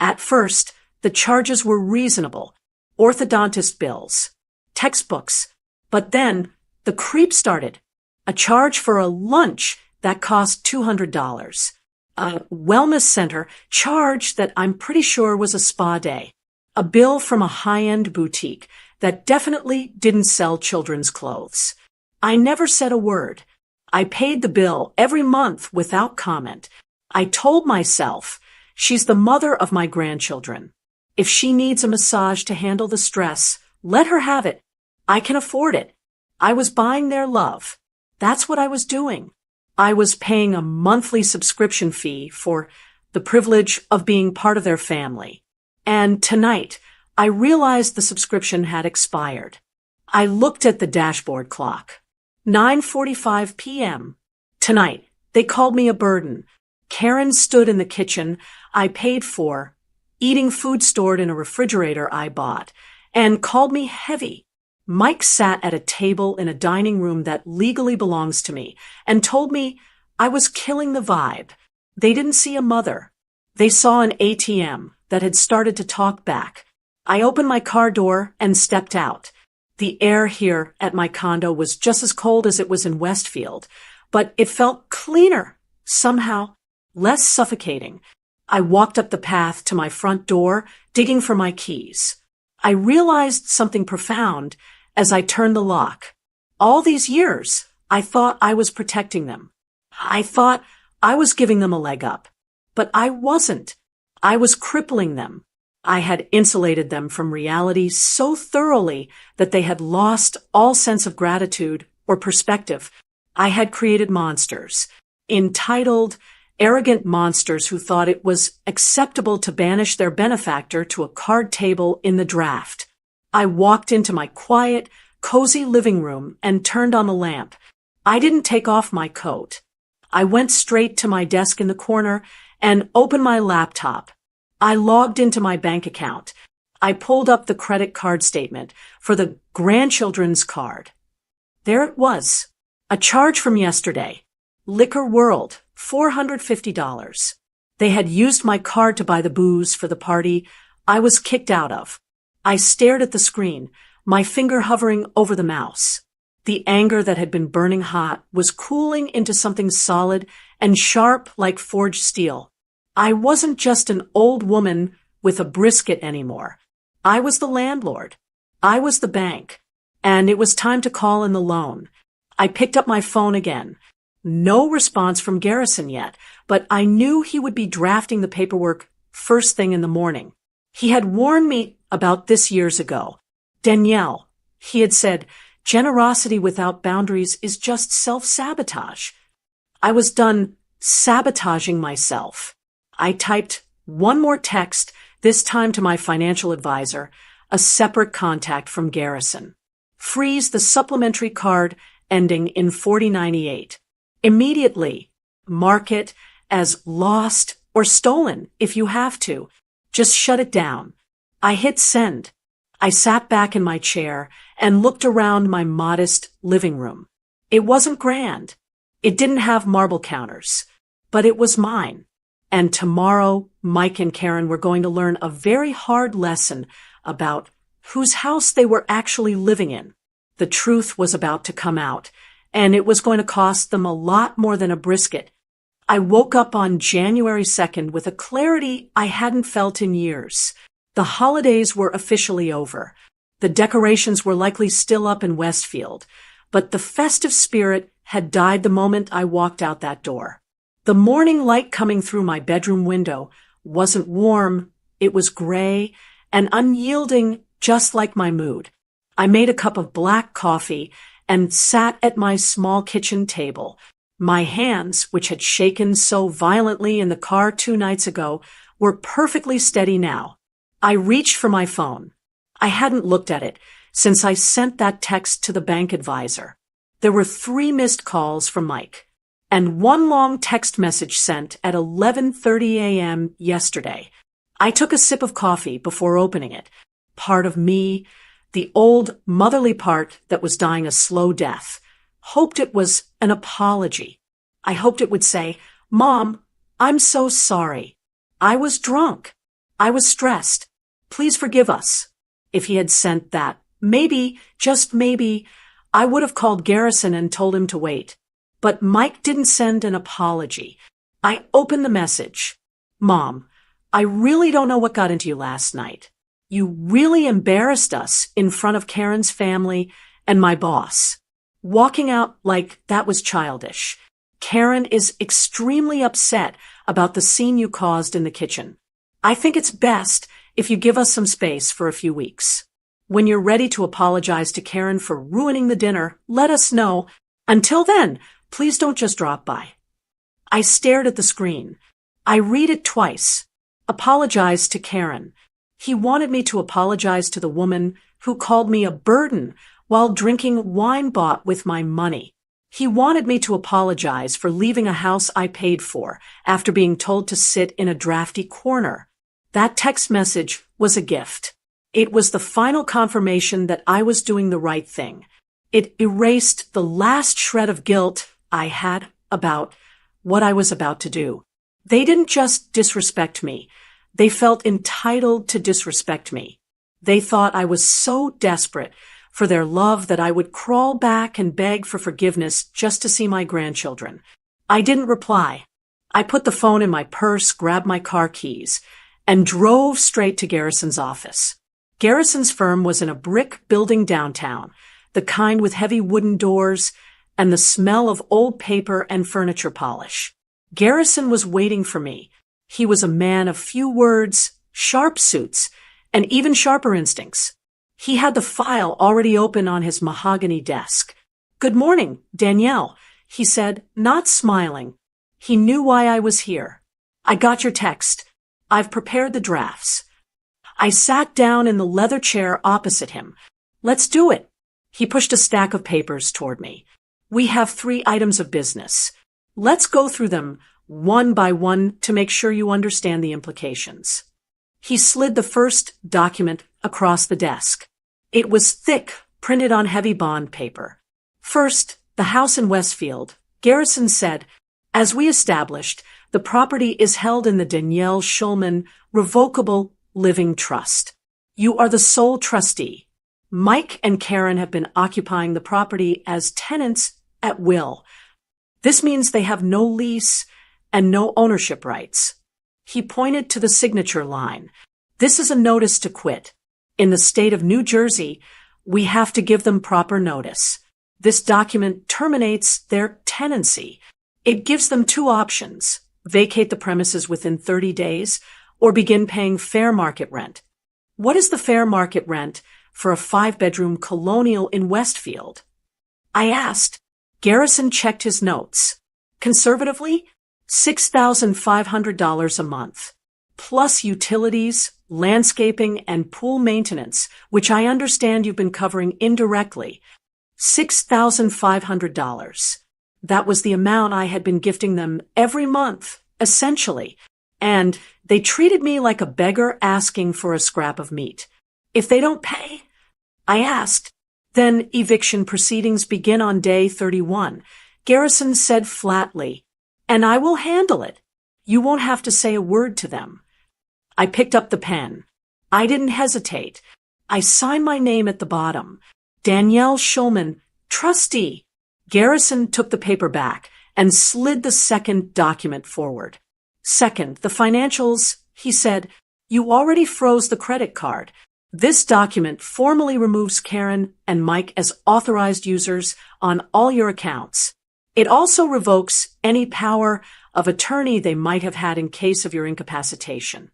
At first, the charges were reasonable. Orthodontist bills, textbooks. But then, the creep started. A charge for a lunch that cost $200. A wellness center charge that I'm pretty sure was a spa day. A bill from a high-end boutique that definitely didn't sell children's clothes. I never said a word. I paid the bill every month without comment. I told myself, she's the mother of my grandchildren. If she needs a massage to handle the stress, let her have it. I can afford it. I was buying their love. That's what I was doing. I was paying a monthly subscription fee for the privilege of being part of their family. And tonight, I realized the subscription had expired. I looked at the dashboard clock. 9:45 p.m. Tonight, they called me a burden. Karen stood in the kitchen I paid for, eating food stored in a refrigerator I bought, and called me heavy. Mike sat at a table in a dining room that legally belongs to me and told me I was killing the vibe. They didn't see a mother. They saw an ATM that had started to talk back. I opened my car door and stepped out. The air here at my condo was just as cold as it was in Westfield, but it felt cleaner, somehow, less suffocating. I walked up the path to my front door, digging for my keys. I realized something profound as I turned the lock. All these years, I thought I was protecting them. I thought I was giving them a leg up. But I wasn't. I was crippling them. I had insulated them from reality so thoroughly that they had lost all sense of gratitude or perspective. I had created monsters, entitled, arrogant monsters who thought it was acceptable to banish their benefactor to a card table in the draft. I walked into my quiet, cozy living room and turned on the lamp. I didn't take off my coat. I went straight to my desk in the corner and opened my laptop. I logged into my bank account. I pulled up the credit card statement for the grandchildren's card. There it was. A charge from yesterday. Liquor World, $450. They had used my card to buy the booze for the party I was kicked out of. I stared at the screen, my finger hovering over the mouse. The anger that had been burning hot was cooling into something solid and sharp like forged steel. I wasn't just an old woman with a brisket anymore. I was the landlord. I was the bank. And it was time to call in the loan. I picked up my phone again. No response from Garrison yet, but I knew he would be drafting the paperwork first thing in the morning. He had warned me about this years ago. Danielle, he had said, generosity without boundaries is just self-sabotage. I was done sabotaging myself. I typed one more text, this time to my financial advisor, a separate contact from Garrison. Freeze the supplementary card ending in 4098. Immediately, mark it as lost or stolen if you have to. Just shut it down. I hit send. I sat back in my chair and looked around my modest living room. It wasn't grand. It didn't have marble counters, but it was mine. And tomorrow, Mike and Karen were going to learn a very hard lesson about whose house they were actually living in. The truth was about to come out, and it was going to cost them a lot more than a brisket. I woke up on January 2nd with a clarity I hadn't felt in years. The holidays were officially over. The decorations were likely still up in Westfield, but the festive spirit had died the moment I walked out that door. The morning light coming through my bedroom window wasn't warm, it was gray and unyielding, just like my mood. I made a cup of black coffee and sat at my small kitchen table. My hands, which had shaken so violently in the car 2 nights ago, were perfectly steady now. I reached for my phone. I hadn't looked at it since I sent that text to the bank advisor. There were 3 missed calls from Mike and 1 long text message sent at 11:30 a.m. yesterday. I took a sip of coffee before opening it. Part of me, the old motherly part that was dying a slow death, hoped it was an apology. I hoped it would say, "Mom, I'm so sorry. I was drunk. I was stressed. Please forgive us." If he had sent that, maybe, just maybe, I would have called Garrison and told him to wait. But Mike didn't send an apology. I opened the message. "Mom, I really don't know what got into you last night. You really embarrassed us in front of Karen's family and my boss. Walking out like that was childish. Karen is extremely upset about the scene you caused in the kitchen. I think it's best if you give us some space for a few weeks. When you're ready to apologize to Karen for ruining the dinner, let us know. Until then, please don't just drop by." I stared at the screen. I read it twice. Apologize to Karen. He wanted me to apologize to the woman who called me a burden while drinking wine bought with my money. He wanted me to apologize for leaving a house I paid for after being told to sit in a drafty corner. That text message was a gift. It was the final confirmation that I was doing the right thing. It erased the last shred of guilt I had about what I was about to do. They didn't just disrespect me. They felt entitled to disrespect me. They thought I was so desperate for their love that I would crawl back and beg for forgiveness just to see my grandchildren. I didn't reply. I put the phone in my purse, grabbed my car keys, and drove straight to Garrison's office. Garrison's firm was in a brick building downtown, the kind with heavy wooden doors and the smell of old paper and furniture polish. Garrison was waiting for me. He was a man of few words, sharp suits, and even sharper instincts. He had the file already open on his mahogany desk. "Good morning, Danielle," he said, not smiling. He knew why I was here. "I got your text. I've prepared the drafts." I sat down in the leather chair opposite him. "Let's do it." He pushed a stack of papers toward me. We have 3 items of business. Let's go through them one by one to make sure you understand the implications. He slid the first document across the desk. It was thick, printed on heavy bond paper. First, the house in Westfield. Garrison said, as we established, the property is held in the Danielle Schulman Revocable Living Trust. You are the sole trustee. Mike and Karen have been occupying the property as tenants at will. This means they have no lease and no ownership rights. He pointed to the signature line. This is a notice to quit. In the state of New Jersey, we have to give them proper notice. This document terminates their tenancy. It gives them 2 options: vacate the premises within 30 days or begin paying fair market rent. What is the fair market rent for a 5-bedroom colonial in Westfield? I asked. Garrison checked his notes. Conservatively, $6,500 a month, plus utilities, landscaping, and pool maintenance, which I understand you've been covering indirectly. $6,500. That was the amount I had been gifting them every month, essentially, and they treated me like a beggar asking for a scrap of meat. If they don't pay, I asked, then eviction proceedings begin on day 31. Garrison said flatly, and I will handle it. You won't have to say a word to them. I picked up the pen. I didn't hesitate. I signed my name at the bottom. Danielle Schulman, trustee. Garrison took the paper back and slid the second document forward. Second, the financials, he said. You already froze the credit card. This document formally removes Karen and Mike as authorized users on all your accounts. It also revokes any power of attorney they might have had in case of your incapacitation.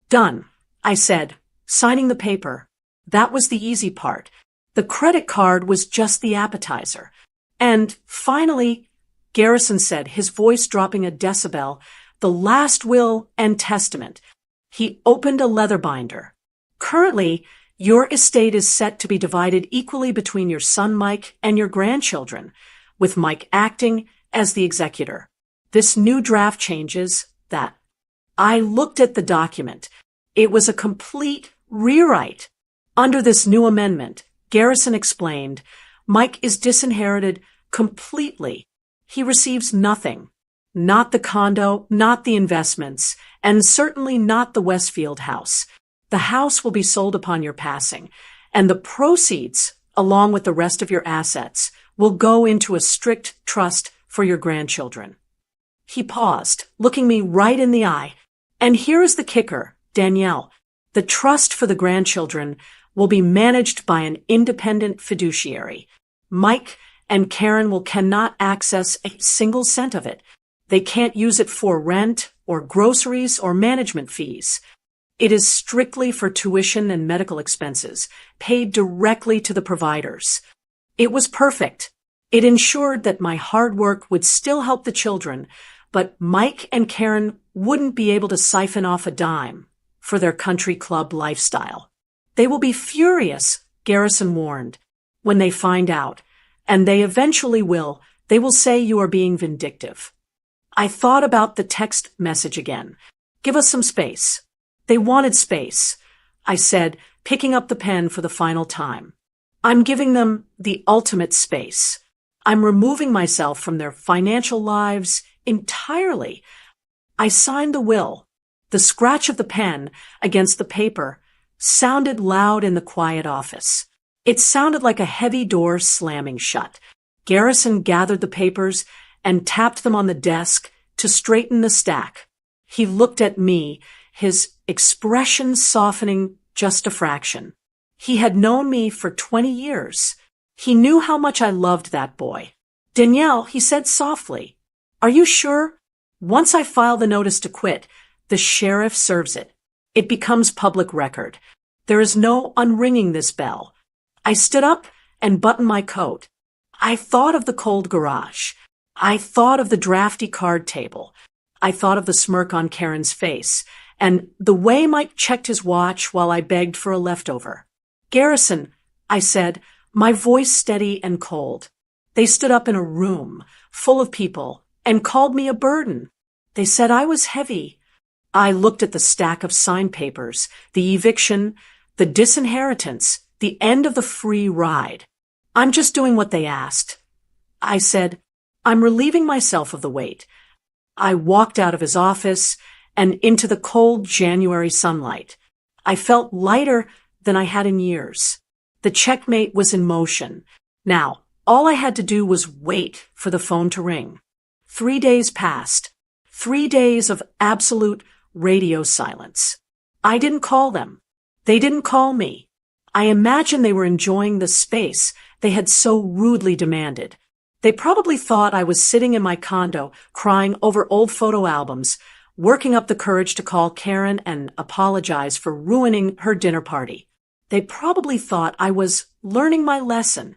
Done, I said, signing the paper. That was the easy part. The credit card was just the appetizer. And finally, Garrison said, his voice dropping a decibel, the last will and testament. He opened a leather binder. Currently, your estate is set to be divided equally between your son Mike and your grandchildren, with Mike acting as the executor. This new draft changes that. I looked at the document. It was a complete rewrite. Under this new amendment, Garrison explained, Mike is disinherited completely. He receives nothing. Not the condo, not the investments, and certainly not the Westfield house. The house will be sold upon your passing, and the proceeds, along with the rest of your assets, will go into a strict trust for your grandchildren. He paused, looking me right in the eye. And here is the kicker, Danielle. The trust for the grandchildren will be managed by an independent fiduciary. Mike and Karen cannot access a single cent of it. They can't use it for rent or groceries or management fees. It is strictly for tuition and medical expenses, paid directly to the providers. It was perfect. It ensured that my hard work would still help the children, but Mike and Karen wouldn't be able to siphon off a dime for their country club lifestyle. They will be furious, Garrison warned, when they find out, and they eventually will. They will say you are being vindictive. I thought about the text message again. Give us some space. They wanted space, I said, picking up the pen for the final time. I'm giving them the ultimate space. I'm removing myself from their financial lives entirely. I signed the will. The scratch of the pen against the paper sounded loud in the quiet office. It sounded like a heavy door slamming shut. Garrison gathered the papers and tapped them on the desk to straighten the stack. He looked at me, his expression softening just a fraction. He had known me for 20 years. He knew how much I loved that boy. Danielle, he said softly, are you sure? Once I file the notice to quit, the sheriff serves it. It becomes public record. There is no unringing this bell. I stood up and buttoned my coat. I thought of the cold garage. I thought of the drafty card table. I thought of the smirk on Karen's face, and the way Mike checked his watch while I begged for a leftover. Garrison, I said, my voice steady and cold. They stood up in a room full of people and called me a burden. They said I was heavy. I looked at the stack of signed papers, the eviction, the disinheritance, the end of the free ride. I'm just doing what they asked. I said, I'm relieving myself of the weight. I walked out of his office and into the cold January sunlight. I felt lighter than I had in years. The checkmate was in motion. Now, all I had to do was wait for the phone to ring. 3 days passed. 3 days of absolute radio silence. I didn't call them. They didn't call me. I imagine they were enjoying the space they had so rudely demanded. They probably thought I was sitting in my condo crying over old photo albums, working up the courage to call Karen and apologize for ruining her dinner party. They probably thought I was learning my lesson.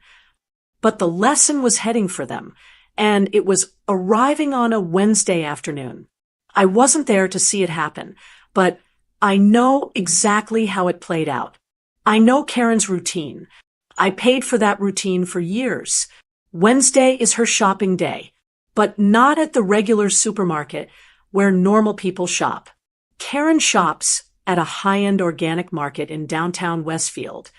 But the lesson was heading for them, and it was arriving on a Wednesday afternoon. I wasn't there to see it happen, but I know exactly how it played out. I know Karen's routine. I paid for that routine for years. Wednesday is her shopping day, but not at the regular supermarket where normal people shop. Karen shops at a high-end organic market in downtown Westfield,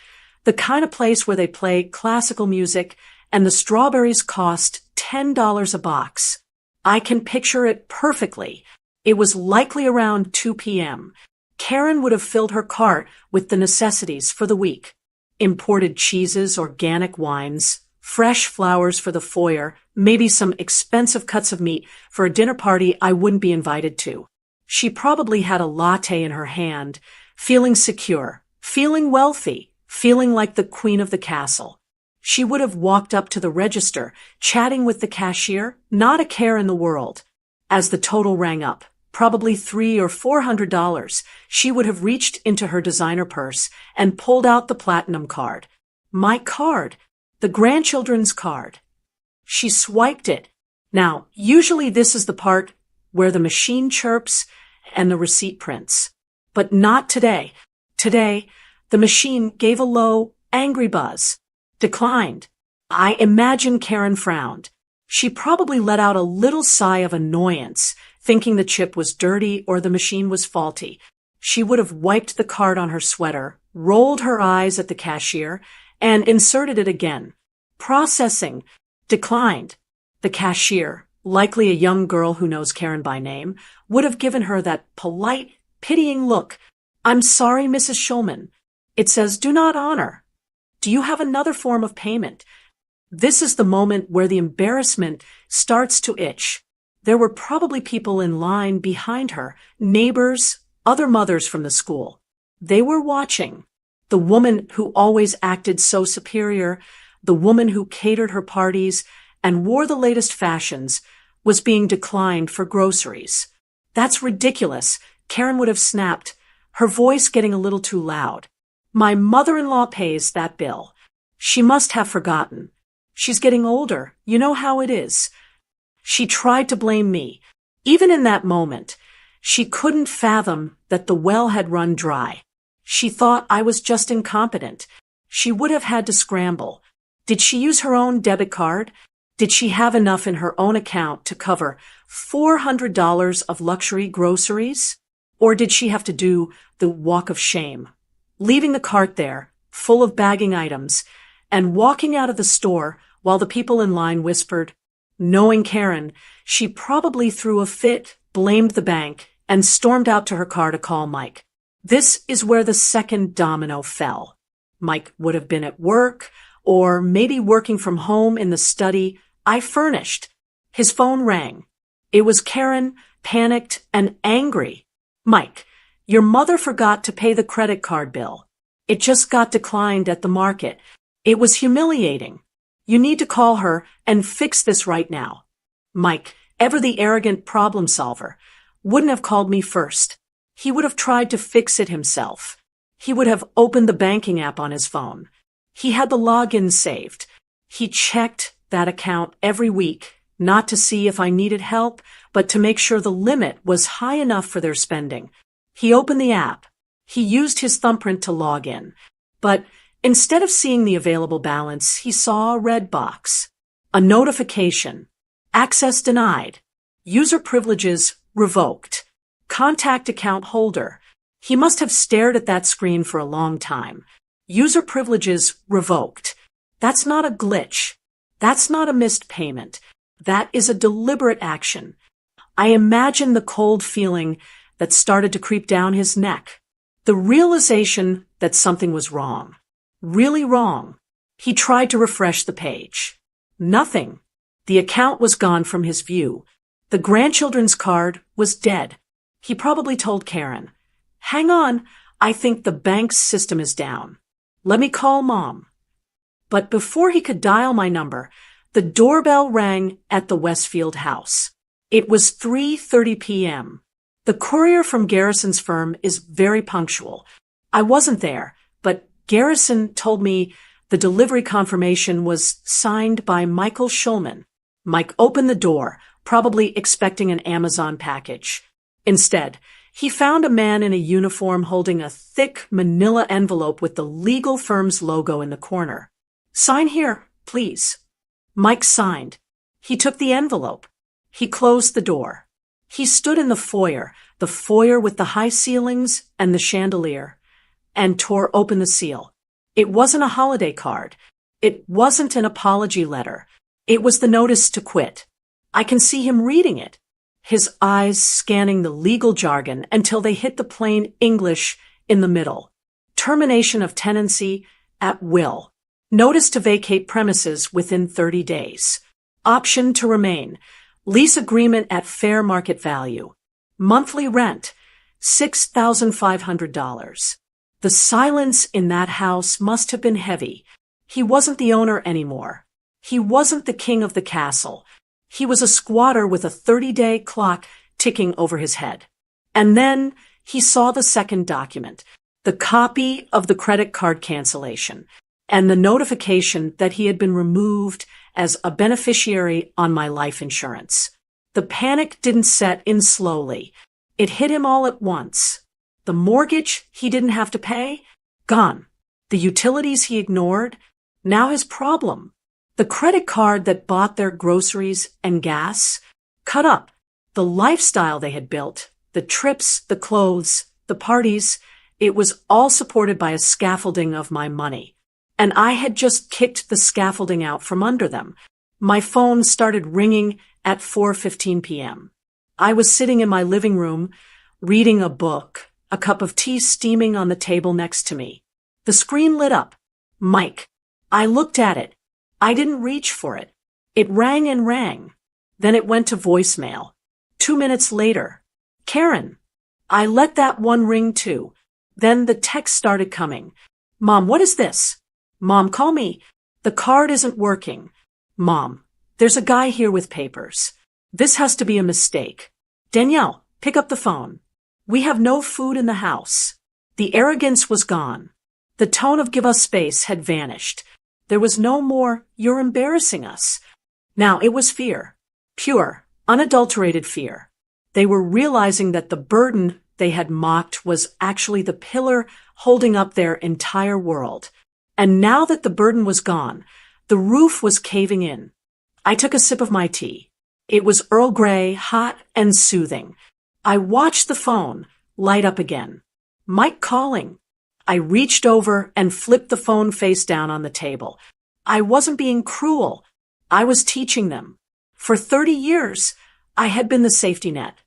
the kind of place where they play classical music and the strawberries cost $10 a box. I can picture it perfectly. It was likely around 2 p.m. Karen would have filled her cart with the necessities for the week. Imported cheeses, organic wines, fresh flowers for the foyer, maybe some expensive cuts of meat for a dinner party I wouldn't be invited to. She probably had a latte in her hand, feeling secure, feeling wealthy, feeling like the queen of the castle. She would have walked up to the register, chatting with the cashier, not a care in the world. As the total rang up, probably $300 or $400, she would have reached into her designer purse and pulled out the platinum card. My card. The grandchildren's card. She swiped it. Now, usually this is the part where the machine chirps and the receipt prints. But not today. Today, the machine gave a low, angry buzz. Declined. I imagine Karen frowned. She probably let out a little sigh of annoyance, thinking the chip was dirty or the machine was faulty. She would have wiped the card on her sweater, rolled her eyes at the cashier, and inserted it again. Processing. Declined. The cashier, likely a young girl who knows Karen by name, would have given her that polite, pitying look. I'm sorry, Mrs. Schulman. It says do not honor. Do you have another form of payment? This is the moment where the embarrassment starts to itch. There were probably people in line behind her, neighbors, other mothers from the school. They were watching. The woman who always acted so superior, the woman who catered her parties and wore the latest fashions, was being declined for groceries. That's ridiculous, Karen would have snapped, her voice getting a little too loud. My mother-in-law pays that bill. She must have forgotten. She's getting older. You know how it is. She tried to blame me. Even in that moment, she couldn't fathom that the well had run dry. She thought I was just incompetent. She would have had to scramble. Did she use her own debit card? Did she have enough in her own account to cover $400 of luxury groceries? Or did she have to do the walk of shame? Leaving the cart there, full of bagging items, and walking out of the store while the people in line whispered. Knowing Karen, she probably threw a fit, blamed the bank, and stormed out to her car to call Mike. This is where the second domino fell. Mike would have been at work, or maybe working from home in the study I furnished. His phone rang. It was Karen, panicked and angry. Mike, your mother forgot to pay the credit card bill. It just got declined at the market. It was humiliating. You need to call her and fix this right now. Mike, ever the arrogant problem solver, wouldn't have called me first. He would have tried to fix it himself. He would have opened the banking app on his phone. He had the login saved. He checked that account every week, not to see if I needed help, but to make sure the limit was high enough for their spending. He opened the app. He used his thumbprint to log in. But instead of seeing the available balance, he saw a red box. A notification. Access denied. User privileges revoked. Contact account holder. He must have stared at that screen for a long time. User privileges revoked. That's not a glitch. That's not a missed payment. That is a deliberate action. I imagine the cold feeling that started to creep down his neck. The realization that something was wrong. Really wrong. He tried to refresh the page. Nothing. The account was gone from his view. The grandchildren's card was dead. He probably told Karen, "Hang on, I think the bank's system is down. Let me call Mom." But before he could dial my number, the doorbell rang at the Westfield house. It was 3:30 p.m. The courier from Garrison's firm is very punctual. I wasn't there, but Garrison told me the delivery confirmation was signed by Michael Schulman. Mike opened the door, probably expecting an Amazon package. Instead, he found a man in a uniform holding a thick manila envelope with the legal firm's logo in the corner. "Sign here, please." Mike signed. He took the envelope. He closed the door. He stood in the foyer with the high ceilings and the chandelier, and tore open the seal. It wasn't a holiday card. It wasn't an apology letter. It was the notice to quit. I can see him reading it, his eyes scanning the legal jargon until they hit the plain English in the middle. Termination of tenancy at will. Notice to vacate premises within 30 days. Option to remain. Lease agreement at fair market value. Monthly rent, $6,500. The silence in that house must have been heavy. He wasn't the owner anymore. He wasn't the king of the castle. He was a squatter with a 30-day clock ticking over his head. And then he saw the second document, the copy of the credit card cancellation, and the notification that he had been removed as a beneficiary on my life insurance. The panic didn't set in slowly. It hit him all at once. The mortgage he didn't have to pay? Gone. The utilities he ignored? Now his problem. The credit card that bought their groceries and gas? Cut up. The lifestyle they had built, the trips, the clothes, the parties, it was all supported by a scaffolding of my money. And I had just kicked the scaffolding out from under them. My phone started ringing at 4:15 p.m. I was sitting in my living room, reading a book, a cup of tea steaming on the table next to me. The screen lit up. Mike. I looked at it. I didn't reach for it. It rang and rang. Then it went to voicemail. 2 minutes later. Karen. I let that one ring too. Then the text started coming. Mom, what is this? Mom, call me. The card isn't working. Mom, there's a guy here with papers. This has to be a mistake. Danielle, pick up the phone. We have no food in the house. The arrogance was gone. The tone of give us space had vanished. There was no more, you're embarrassing us. Now it was fear. Pure, unadulterated fear. They were realizing that the burden they had mocked was actually the pillar holding up their entire world. And now that the burden was gone, the roof was caving in. I took a sip of my tea. It was Earl Grey, hot and soothing. I watched the phone light up again. Mike calling. I reached over and flipped the phone face down on the table. I wasn't being cruel. I was teaching them. For 30 years, I had been the safety net.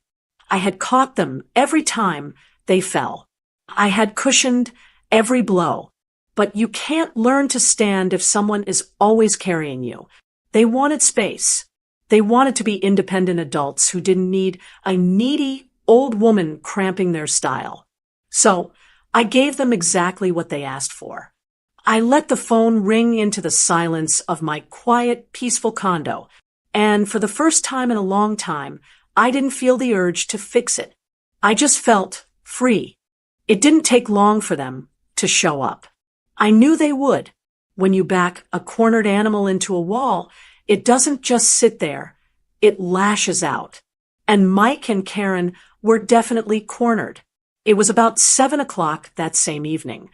I had caught them every time they fell. I had cushioned every blow. But you can't learn to stand if someone is always carrying you. They wanted space. They wanted to be independent adults who didn't need a needy old woman cramping their style. So I gave them exactly what they asked for. I let the phone ring into the silence of my quiet, peaceful condo, and for the first time in a long time, I didn't feel the urge to fix it. I just felt free. It didn't take long for them to show up. I knew they would. When you back a cornered animal into a wall, it doesn't just sit there. It lashes out. And Mike and Karen were definitely cornered. It was about 7 o'clock that same evening.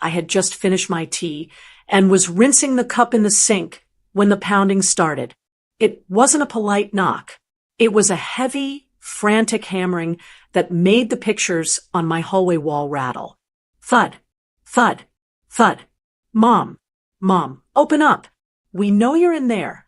I had just finished my tea and was rinsing the cup in the sink when the pounding started. It wasn't a polite knock. It was a heavy, frantic hammering that made the pictures on my hallway wall rattle. Thud, thud, thud. Mom, open up. We know you're in there.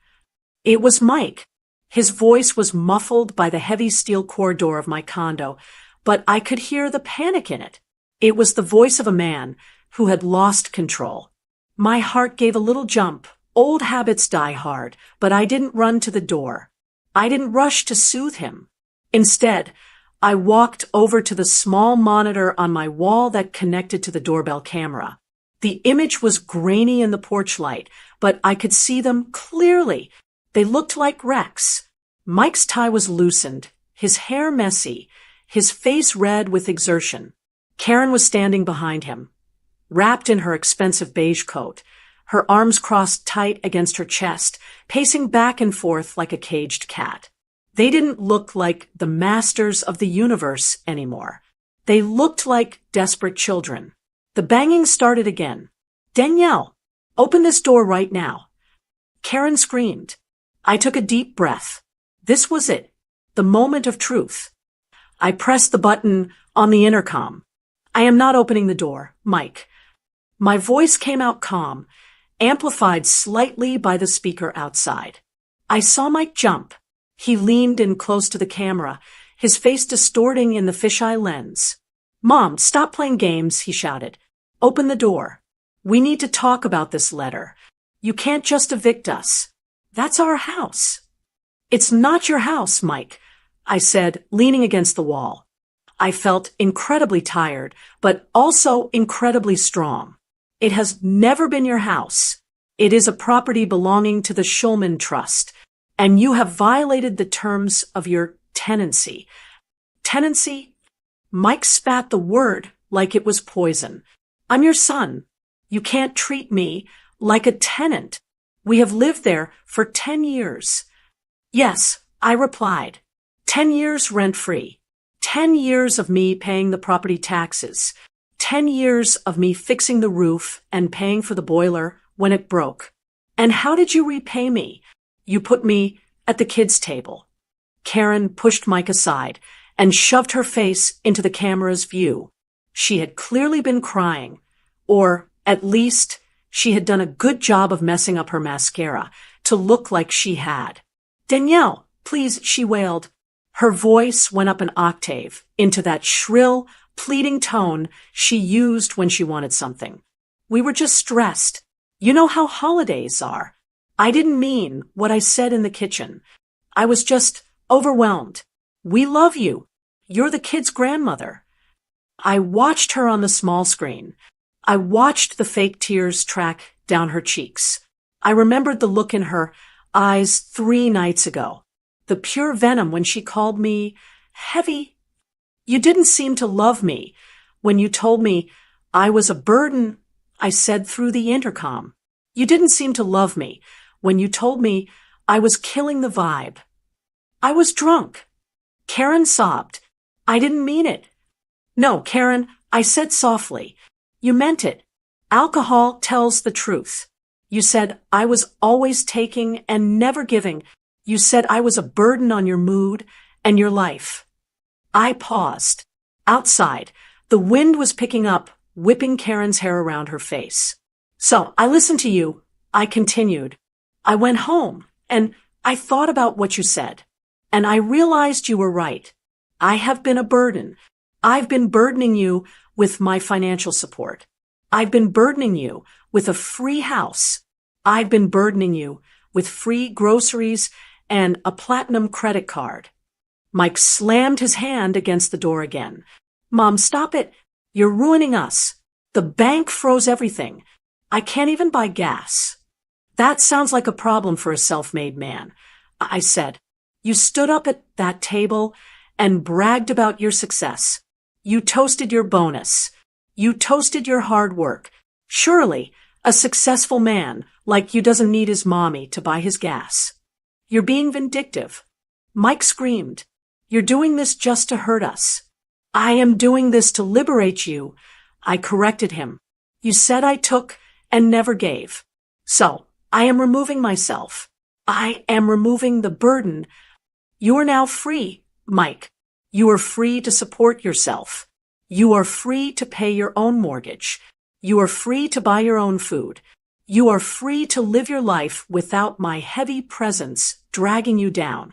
It was Mike. His voice was muffled by the heavy steel core door of my condo, but I could hear the panic in it. It was the voice of a man who had lost control. My heart gave a little jump. Old habits die hard, but I didn't run to the door. I didn't rush to soothe him. Instead, I walked over to the small monitor on my wall that connected to the doorbell camera. The image was grainy in the porch light, but I could see them clearly. They looked like wrecks. Mike's tie was loosened, his hair messy, his face red with exertion. Karen was standing behind him, wrapped in her expensive beige coat, her arms crossed tight against her chest, pacing back and forth like a caged cat. They didn't look like the masters of the universe anymore. They looked like desperate children. The banging started again. Danielle, open this door right now. Karen screamed. I took a deep breath. This was it, the moment of truth. I pressed the button on the intercom. I am not opening the door, Mike. My voice came out calm, amplified slightly by the speaker outside. I saw Mike jump. He leaned in close to the camera, his face distorting in the fisheye lens. Mom, stop playing games, he shouted. Open the door. We need to talk about this letter. You can't just evict us. That's our house. It's not your house, Mike, I said, leaning against the wall. I felt incredibly tired, but also incredibly strong. It has never been your house. It is a property belonging to the Schulman Trust, and you have violated the terms of your tenancy. Tenancy? Mike spat the word like it was poison. I'm your son. You can't treat me like a tenant. We have lived there for 10 years. Yes, I replied. 10 years rent-free. 10 years of me paying the property taxes. 10 years of me fixing the roof and paying for the boiler when it broke. And how did you repay me? You put me at the kids' table. Karen pushed Mike aside and shoved her face into the camera's view. She had clearly been crying, or at least she had done a good job of messing up her mascara to look like she had. Danielle, please, she wailed. Her voice went up an octave into that shrill, pleading tone she used when she wanted something. We were just stressed. You know how holidays are. I didn't mean what I said in the kitchen. I was just overwhelmed. We love you. You're the kid's grandmother. I watched her on the small screen. I watched the fake tears track down her cheeks. I remembered the look in her eyes 3 nights ago. The pure venom when she called me heavy. You didn't seem to love me when you told me I was a burden, I said through the intercom. You didn't seem to love me when you told me I was killing the vibe. I was drunk. Karen sobbed. I didn't mean it. No, Karen, I said softly. You meant it. Alcohol tells the truth. You said I was always taking and never giving. You said I was a burden on your mood and your life. I paused. Outside, the wind was picking up, whipping Karen's hair around her face. So I listened to you. I continued. I went home and I thought about what you said. And I realized you were right. I have been a burden. I've been burdening you with my financial support. I've been burdening you with a free house. I've been burdening you with free groceries and a platinum credit card. Mike slammed his hand against the door again. Mom, stop it. You're ruining us. The bank froze everything. I can't even buy gas. That sounds like a problem for a self-made man, I said. You stood up at that table and bragged about your success. You toasted your bonus. You toasted your hard work. Surely, a successful man like you doesn't need his mommy to buy his gas. You're being vindictive. Mike screamed. You're doing this just to hurt us. I am doing this to liberate you. I corrected him. You said I took and never gave. So, I am removing myself. I am removing the burden. You are now free, Mike. You are free to support yourself. You are free to pay your own mortgage. You are free to buy your own food. You are free to live your life without my heavy presence dragging you down.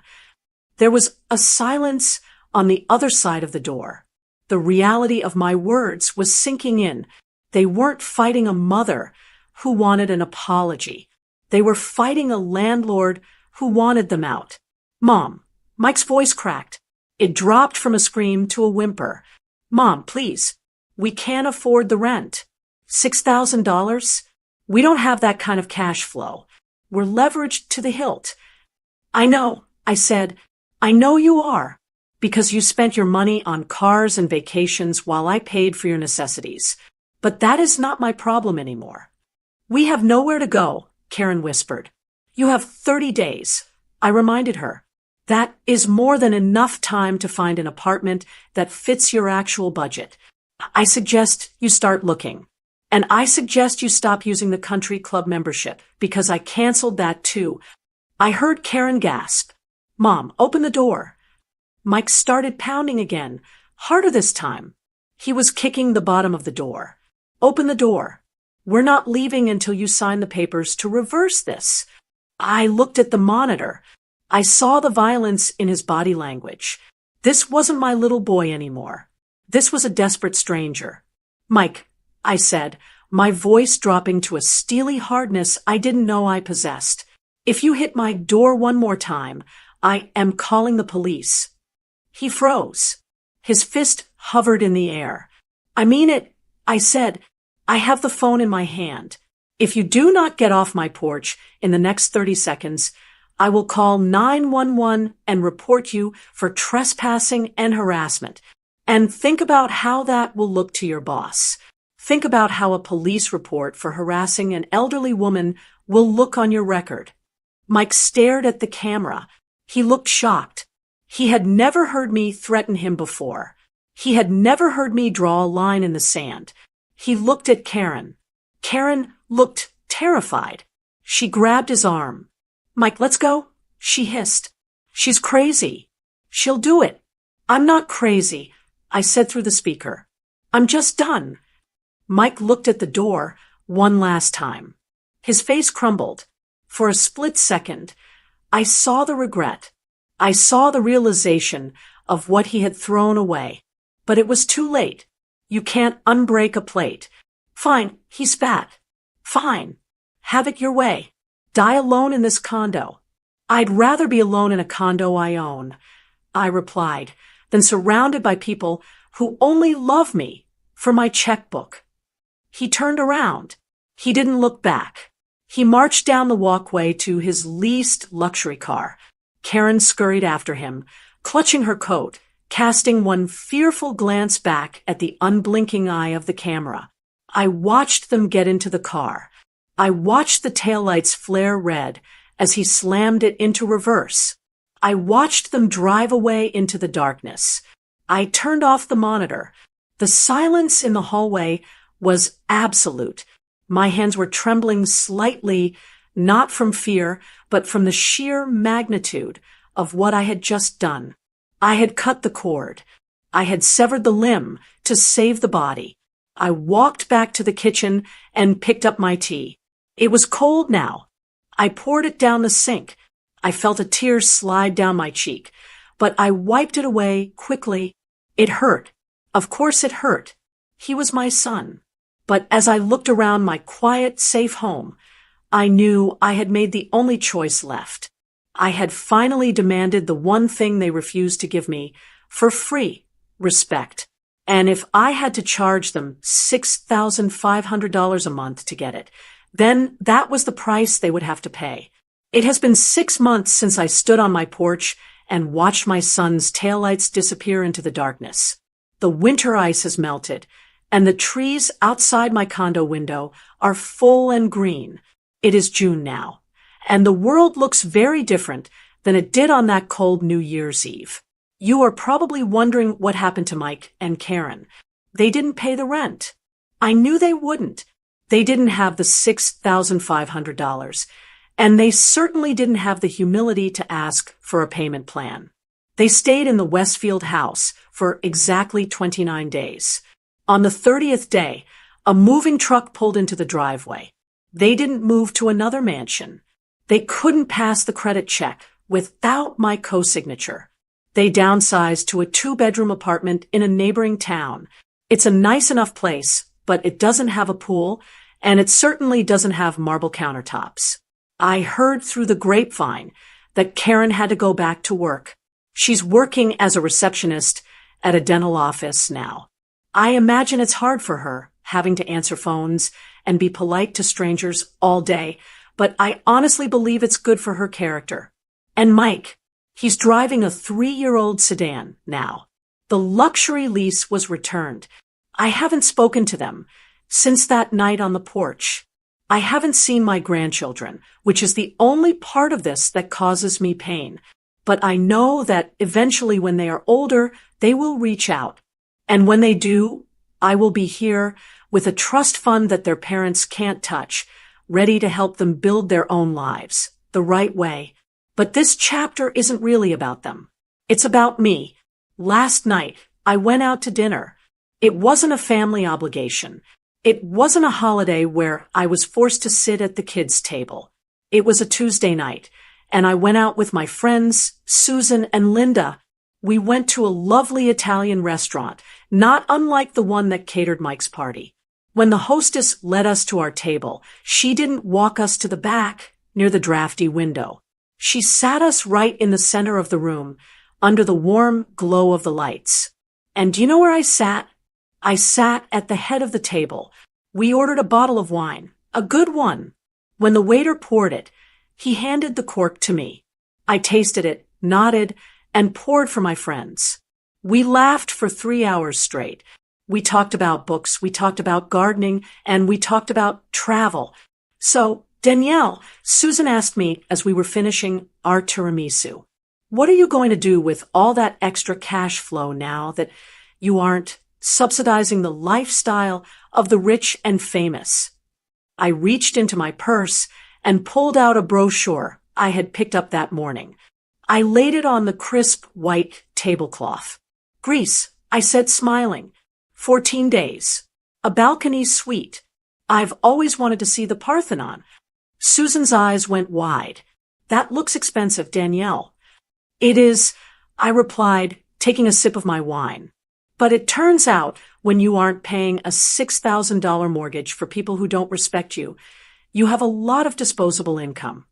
There was a silence on the other side of the door. The reality of my words was sinking in. They weren't fighting a mother who wanted an apology. They were fighting a landlord who wanted them out. Mom, Mike's voice cracked. It dropped from a scream to a whimper. Mom, please. We can't afford the rent. $6,000? We don't have that kind of cash flow. We're leveraged to the hilt. I know, I said. I know you are, because you spent your money on cars and vacations while I paid for your necessities. But that is not my problem anymore. We have nowhere to go, Karen whispered. You have 30 days, I reminded her. That is more than enough time to find an apartment that fits your actual budget. I suggest you start looking. And I suggest you stop using the country club membership, because I canceled that too. I heard Karen gasp. Mom, open the door. Mike started pounding again, harder this time. He was kicking the bottom of the door. Open the door. We're not leaving until you sign the papers to reverse this. I looked at the monitor. I saw the violence in his body language. This wasn't my little boy anymore. This was a desperate stranger. Mike, I said, my voice dropping to a steely hardness I didn't know I possessed. If you hit my door one more time, I am calling the police. He froze. His fist hovered in the air. I mean it, I said. I have the phone in my hand. If you do not get off my porch in the next 30 seconds, I will call 911 and report you for trespassing and harassment. And think about how that will look to your boss. Think about how a police report for harassing an elderly woman will look on your record. Mike stared at the camera. He looked shocked. He had never heard me threaten him before. He had never heard me draw a line in the sand. He looked at Karen. Karen looked terrified. She grabbed his arm. Mike, let's go, she hissed. She's crazy. She'll do it. I'm not crazy, I said through the speaker. I'm just done. Mike looked at the door one last time. His face crumbled. For a split second, I saw the regret. I saw the realization of what he had thrown away. But it was too late. You can't unbreak a plate. Fine, he spat. Fine. Have it your way. Die alone in this condo. I'd rather be alone in a condo I own, I replied, than surrounded by people who only love me for my checkbook. He turned around. He didn't look back. He marched down the walkway to his leased luxury car. Karen scurried after him, clutching her coat, casting one fearful glance back at the unblinking eye of the camera. I watched them get into the car. I watched the taillights flare red as he slammed it into reverse. I watched them drive away into the darkness. I turned off the monitor. The silence in the hallway was absolute. My hands were trembling slightly, not from fear, but from the sheer magnitude of what I had just done. I had cut the cord. I had severed the limb to save the body. I walked back to the kitchen and picked up my tea. It was cold now. I poured it down the sink. I felt a tear slide down my cheek, but I wiped it away quickly. It hurt. Of course it hurt. He was my son. But as I looked around my quiet, safe home, I knew I had made the only choice left. I had finally demanded the one thing they refused to give me for free: respect. And if I had to charge them $6,500 a month to get it, then that was the price they would have to pay. It has been 6 months since I stood on my porch and watched my son's taillights disappear into the darkness. The winter ice has melted, and the trees outside my condo window are full and green. It is June now, and the world looks very different than it did on that cold New Year's Eve. You are probably wondering what happened to Mike and Karen. They didn't pay the rent. I knew they wouldn't. They didn't have the $6,500, and they certainly didn't have the humility to ask for a payment plan. They stayed in the Westfield house for exactly 29 days. On the 30th day, a moving truck pulled into the driveway. They didn't move to another mansion. They couldn't pass the credit check without my co-signature. They downsized to a 2-bedroom apartment in a neighboring town. It's a nice enough place, but it doesn't have a pool, and it certainly doesn't have marble countertops. I heard through the grapevine that Karen had to go back to work. She's working as a receptionist at a dental office now. I imagine it's hard for her, having to answer phones and be polite to strangers all day, but I honestly believe it's good for her character. And Mike, he's driving a 3-year-old sedan now. The luxury lease was returned. I haven't spoken to them since that night on the porch. I haven't seen my grandchildren, which is the only part of this that causes me pain. But I know that eventually when they are older, they will reach out. And when they do, I will be here with a trust fund that their parents can't touch, ready to help them build their own lives the right way. But this chapter isn't really about them. It's about me. Last night, I went out to dinner. It wasn't a family obligation. It wasn't a holiday where I was forced to sit at the kids' table. It was a Tuesday night, and I went out with my friends, Susan and Linda. We went to a lovely Italian restaurant, not unlike the one that catered Mike's party. When the hostess led us to our table, she didn't walk us to the back near the drafty window. She sat us right in the center of the room, under the warm glow of the lights. And do you know where I sat? I sat at the head of the table. We ordered a bottle of wine, a good one. When the waiter poured it, he handed the cork to me. I tasted it, nodded, and poured for my friends. We laughed for 3 hours straight. We talked about books, we talked about gardening, and we talked about travel. So, Danielle, Susan asked me as we were finishing our tiramisu, what are you going to do with all that extra cash flow now that you aren't subsidizing the lifestyle of the rich and famous? I reached into my purse and pulled out a brochure I had picked up that morning. I laid it on the crisp white tablecloth. Greece, I said, smiling. 14 days. A balcony suite. I've always wanted to see the Parthenon. Susan's eyes went wide. That looks expensive, Danielle. It is, I replied, taking a sip of my wine. But it turns out when you aren't paying a $6,000 mortgage for people who don't respect you, you have a lot of disposable income.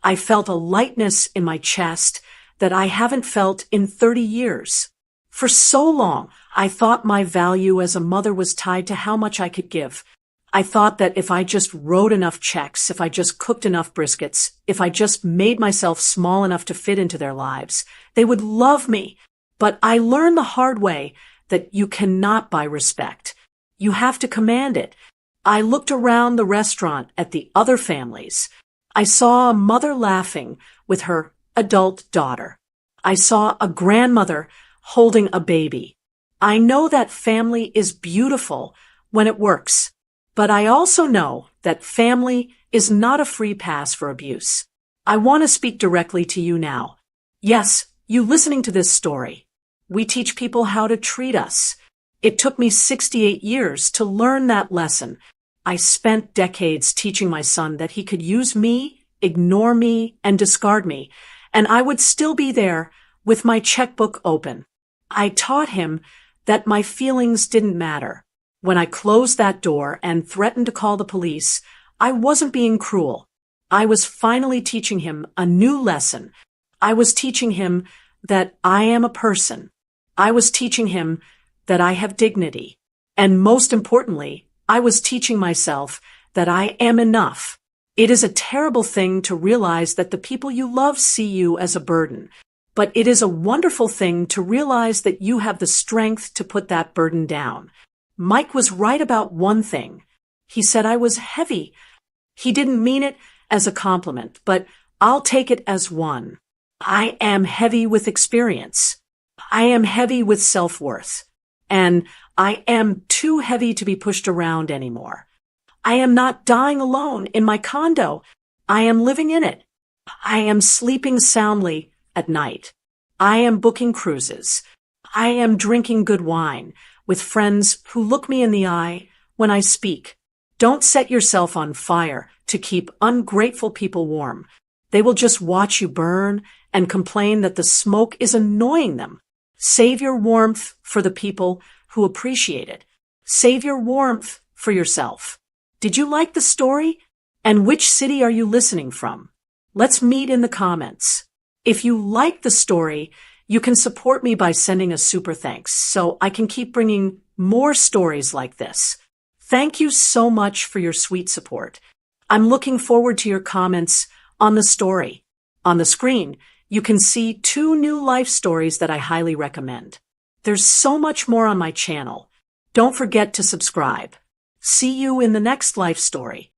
I felt a lightness in my chest that I haven't felt in 30 years. For so long, I thought my value as a mother was tied to how much I could give. I thought that if I just wrote enough checks, if I just cooked enough briskets, if I just made myself small enough to fit into their lives, they would love me. But I learned the hard way that you cannot buy respect. You have to command it. I looked around the restaurant at the other families. I saw a mother laughing with her adult daughter. I saw a grandmother holding a baby. I know that family is beautiful when it works, but I also know that family is not a free pass for abuse. I want to speak directly to you now. Yes, you listening to this story. We teach people how to treat us. It took me 68 years to learn that lesson. I spent decades teaching my son that he could use me, ignore me, and discard me, and I would still be there with my checkbook open. I taught him that my feelings didn't matter. When I closed that door and threatened to call the police, I wasn't being cruel. I was finally teaching him a new lesson. I was teaching him that I am a person. I was teaching him that I have dignity. And most importantly, I was teaching myself that I am enough. It is a terrible thing to realize that the people you love see you as a burden. But it is a wonderful thing to realize that you have the strength to put that burden down. Mike was right about one thing. He said I was heavy. He didn't mean it as a compliment, but I'll take it as one. I am heavy with experience. I am heavy with self-worth. And I am too heavy to be pushed around anymore. I am not dying alone in my condo. I am living in it. I am sleeping soundly at night. I am booking cruises. I am drinking good wine with friends who look me in the eye when I speak. Don't set yourself on fire to keep ungrateful people warm. They will just watch you burn and complain that the smoke is annoying them. Save your warmth for the people who appreciate it. Save your warmth for yourself. Did you like the story? And which city are you listening from? Let's meet in the comments. If you like the story, you can support me by sending a super thanks so I can keep bringing more stories like this. Thank you so much for your sweet support. I'm looking forward to your comments on the story. On the screen, you can see 2 new life stories that I highly recommend. There's so much more on my channel. Don't forget to subscribe. See you in the next life story.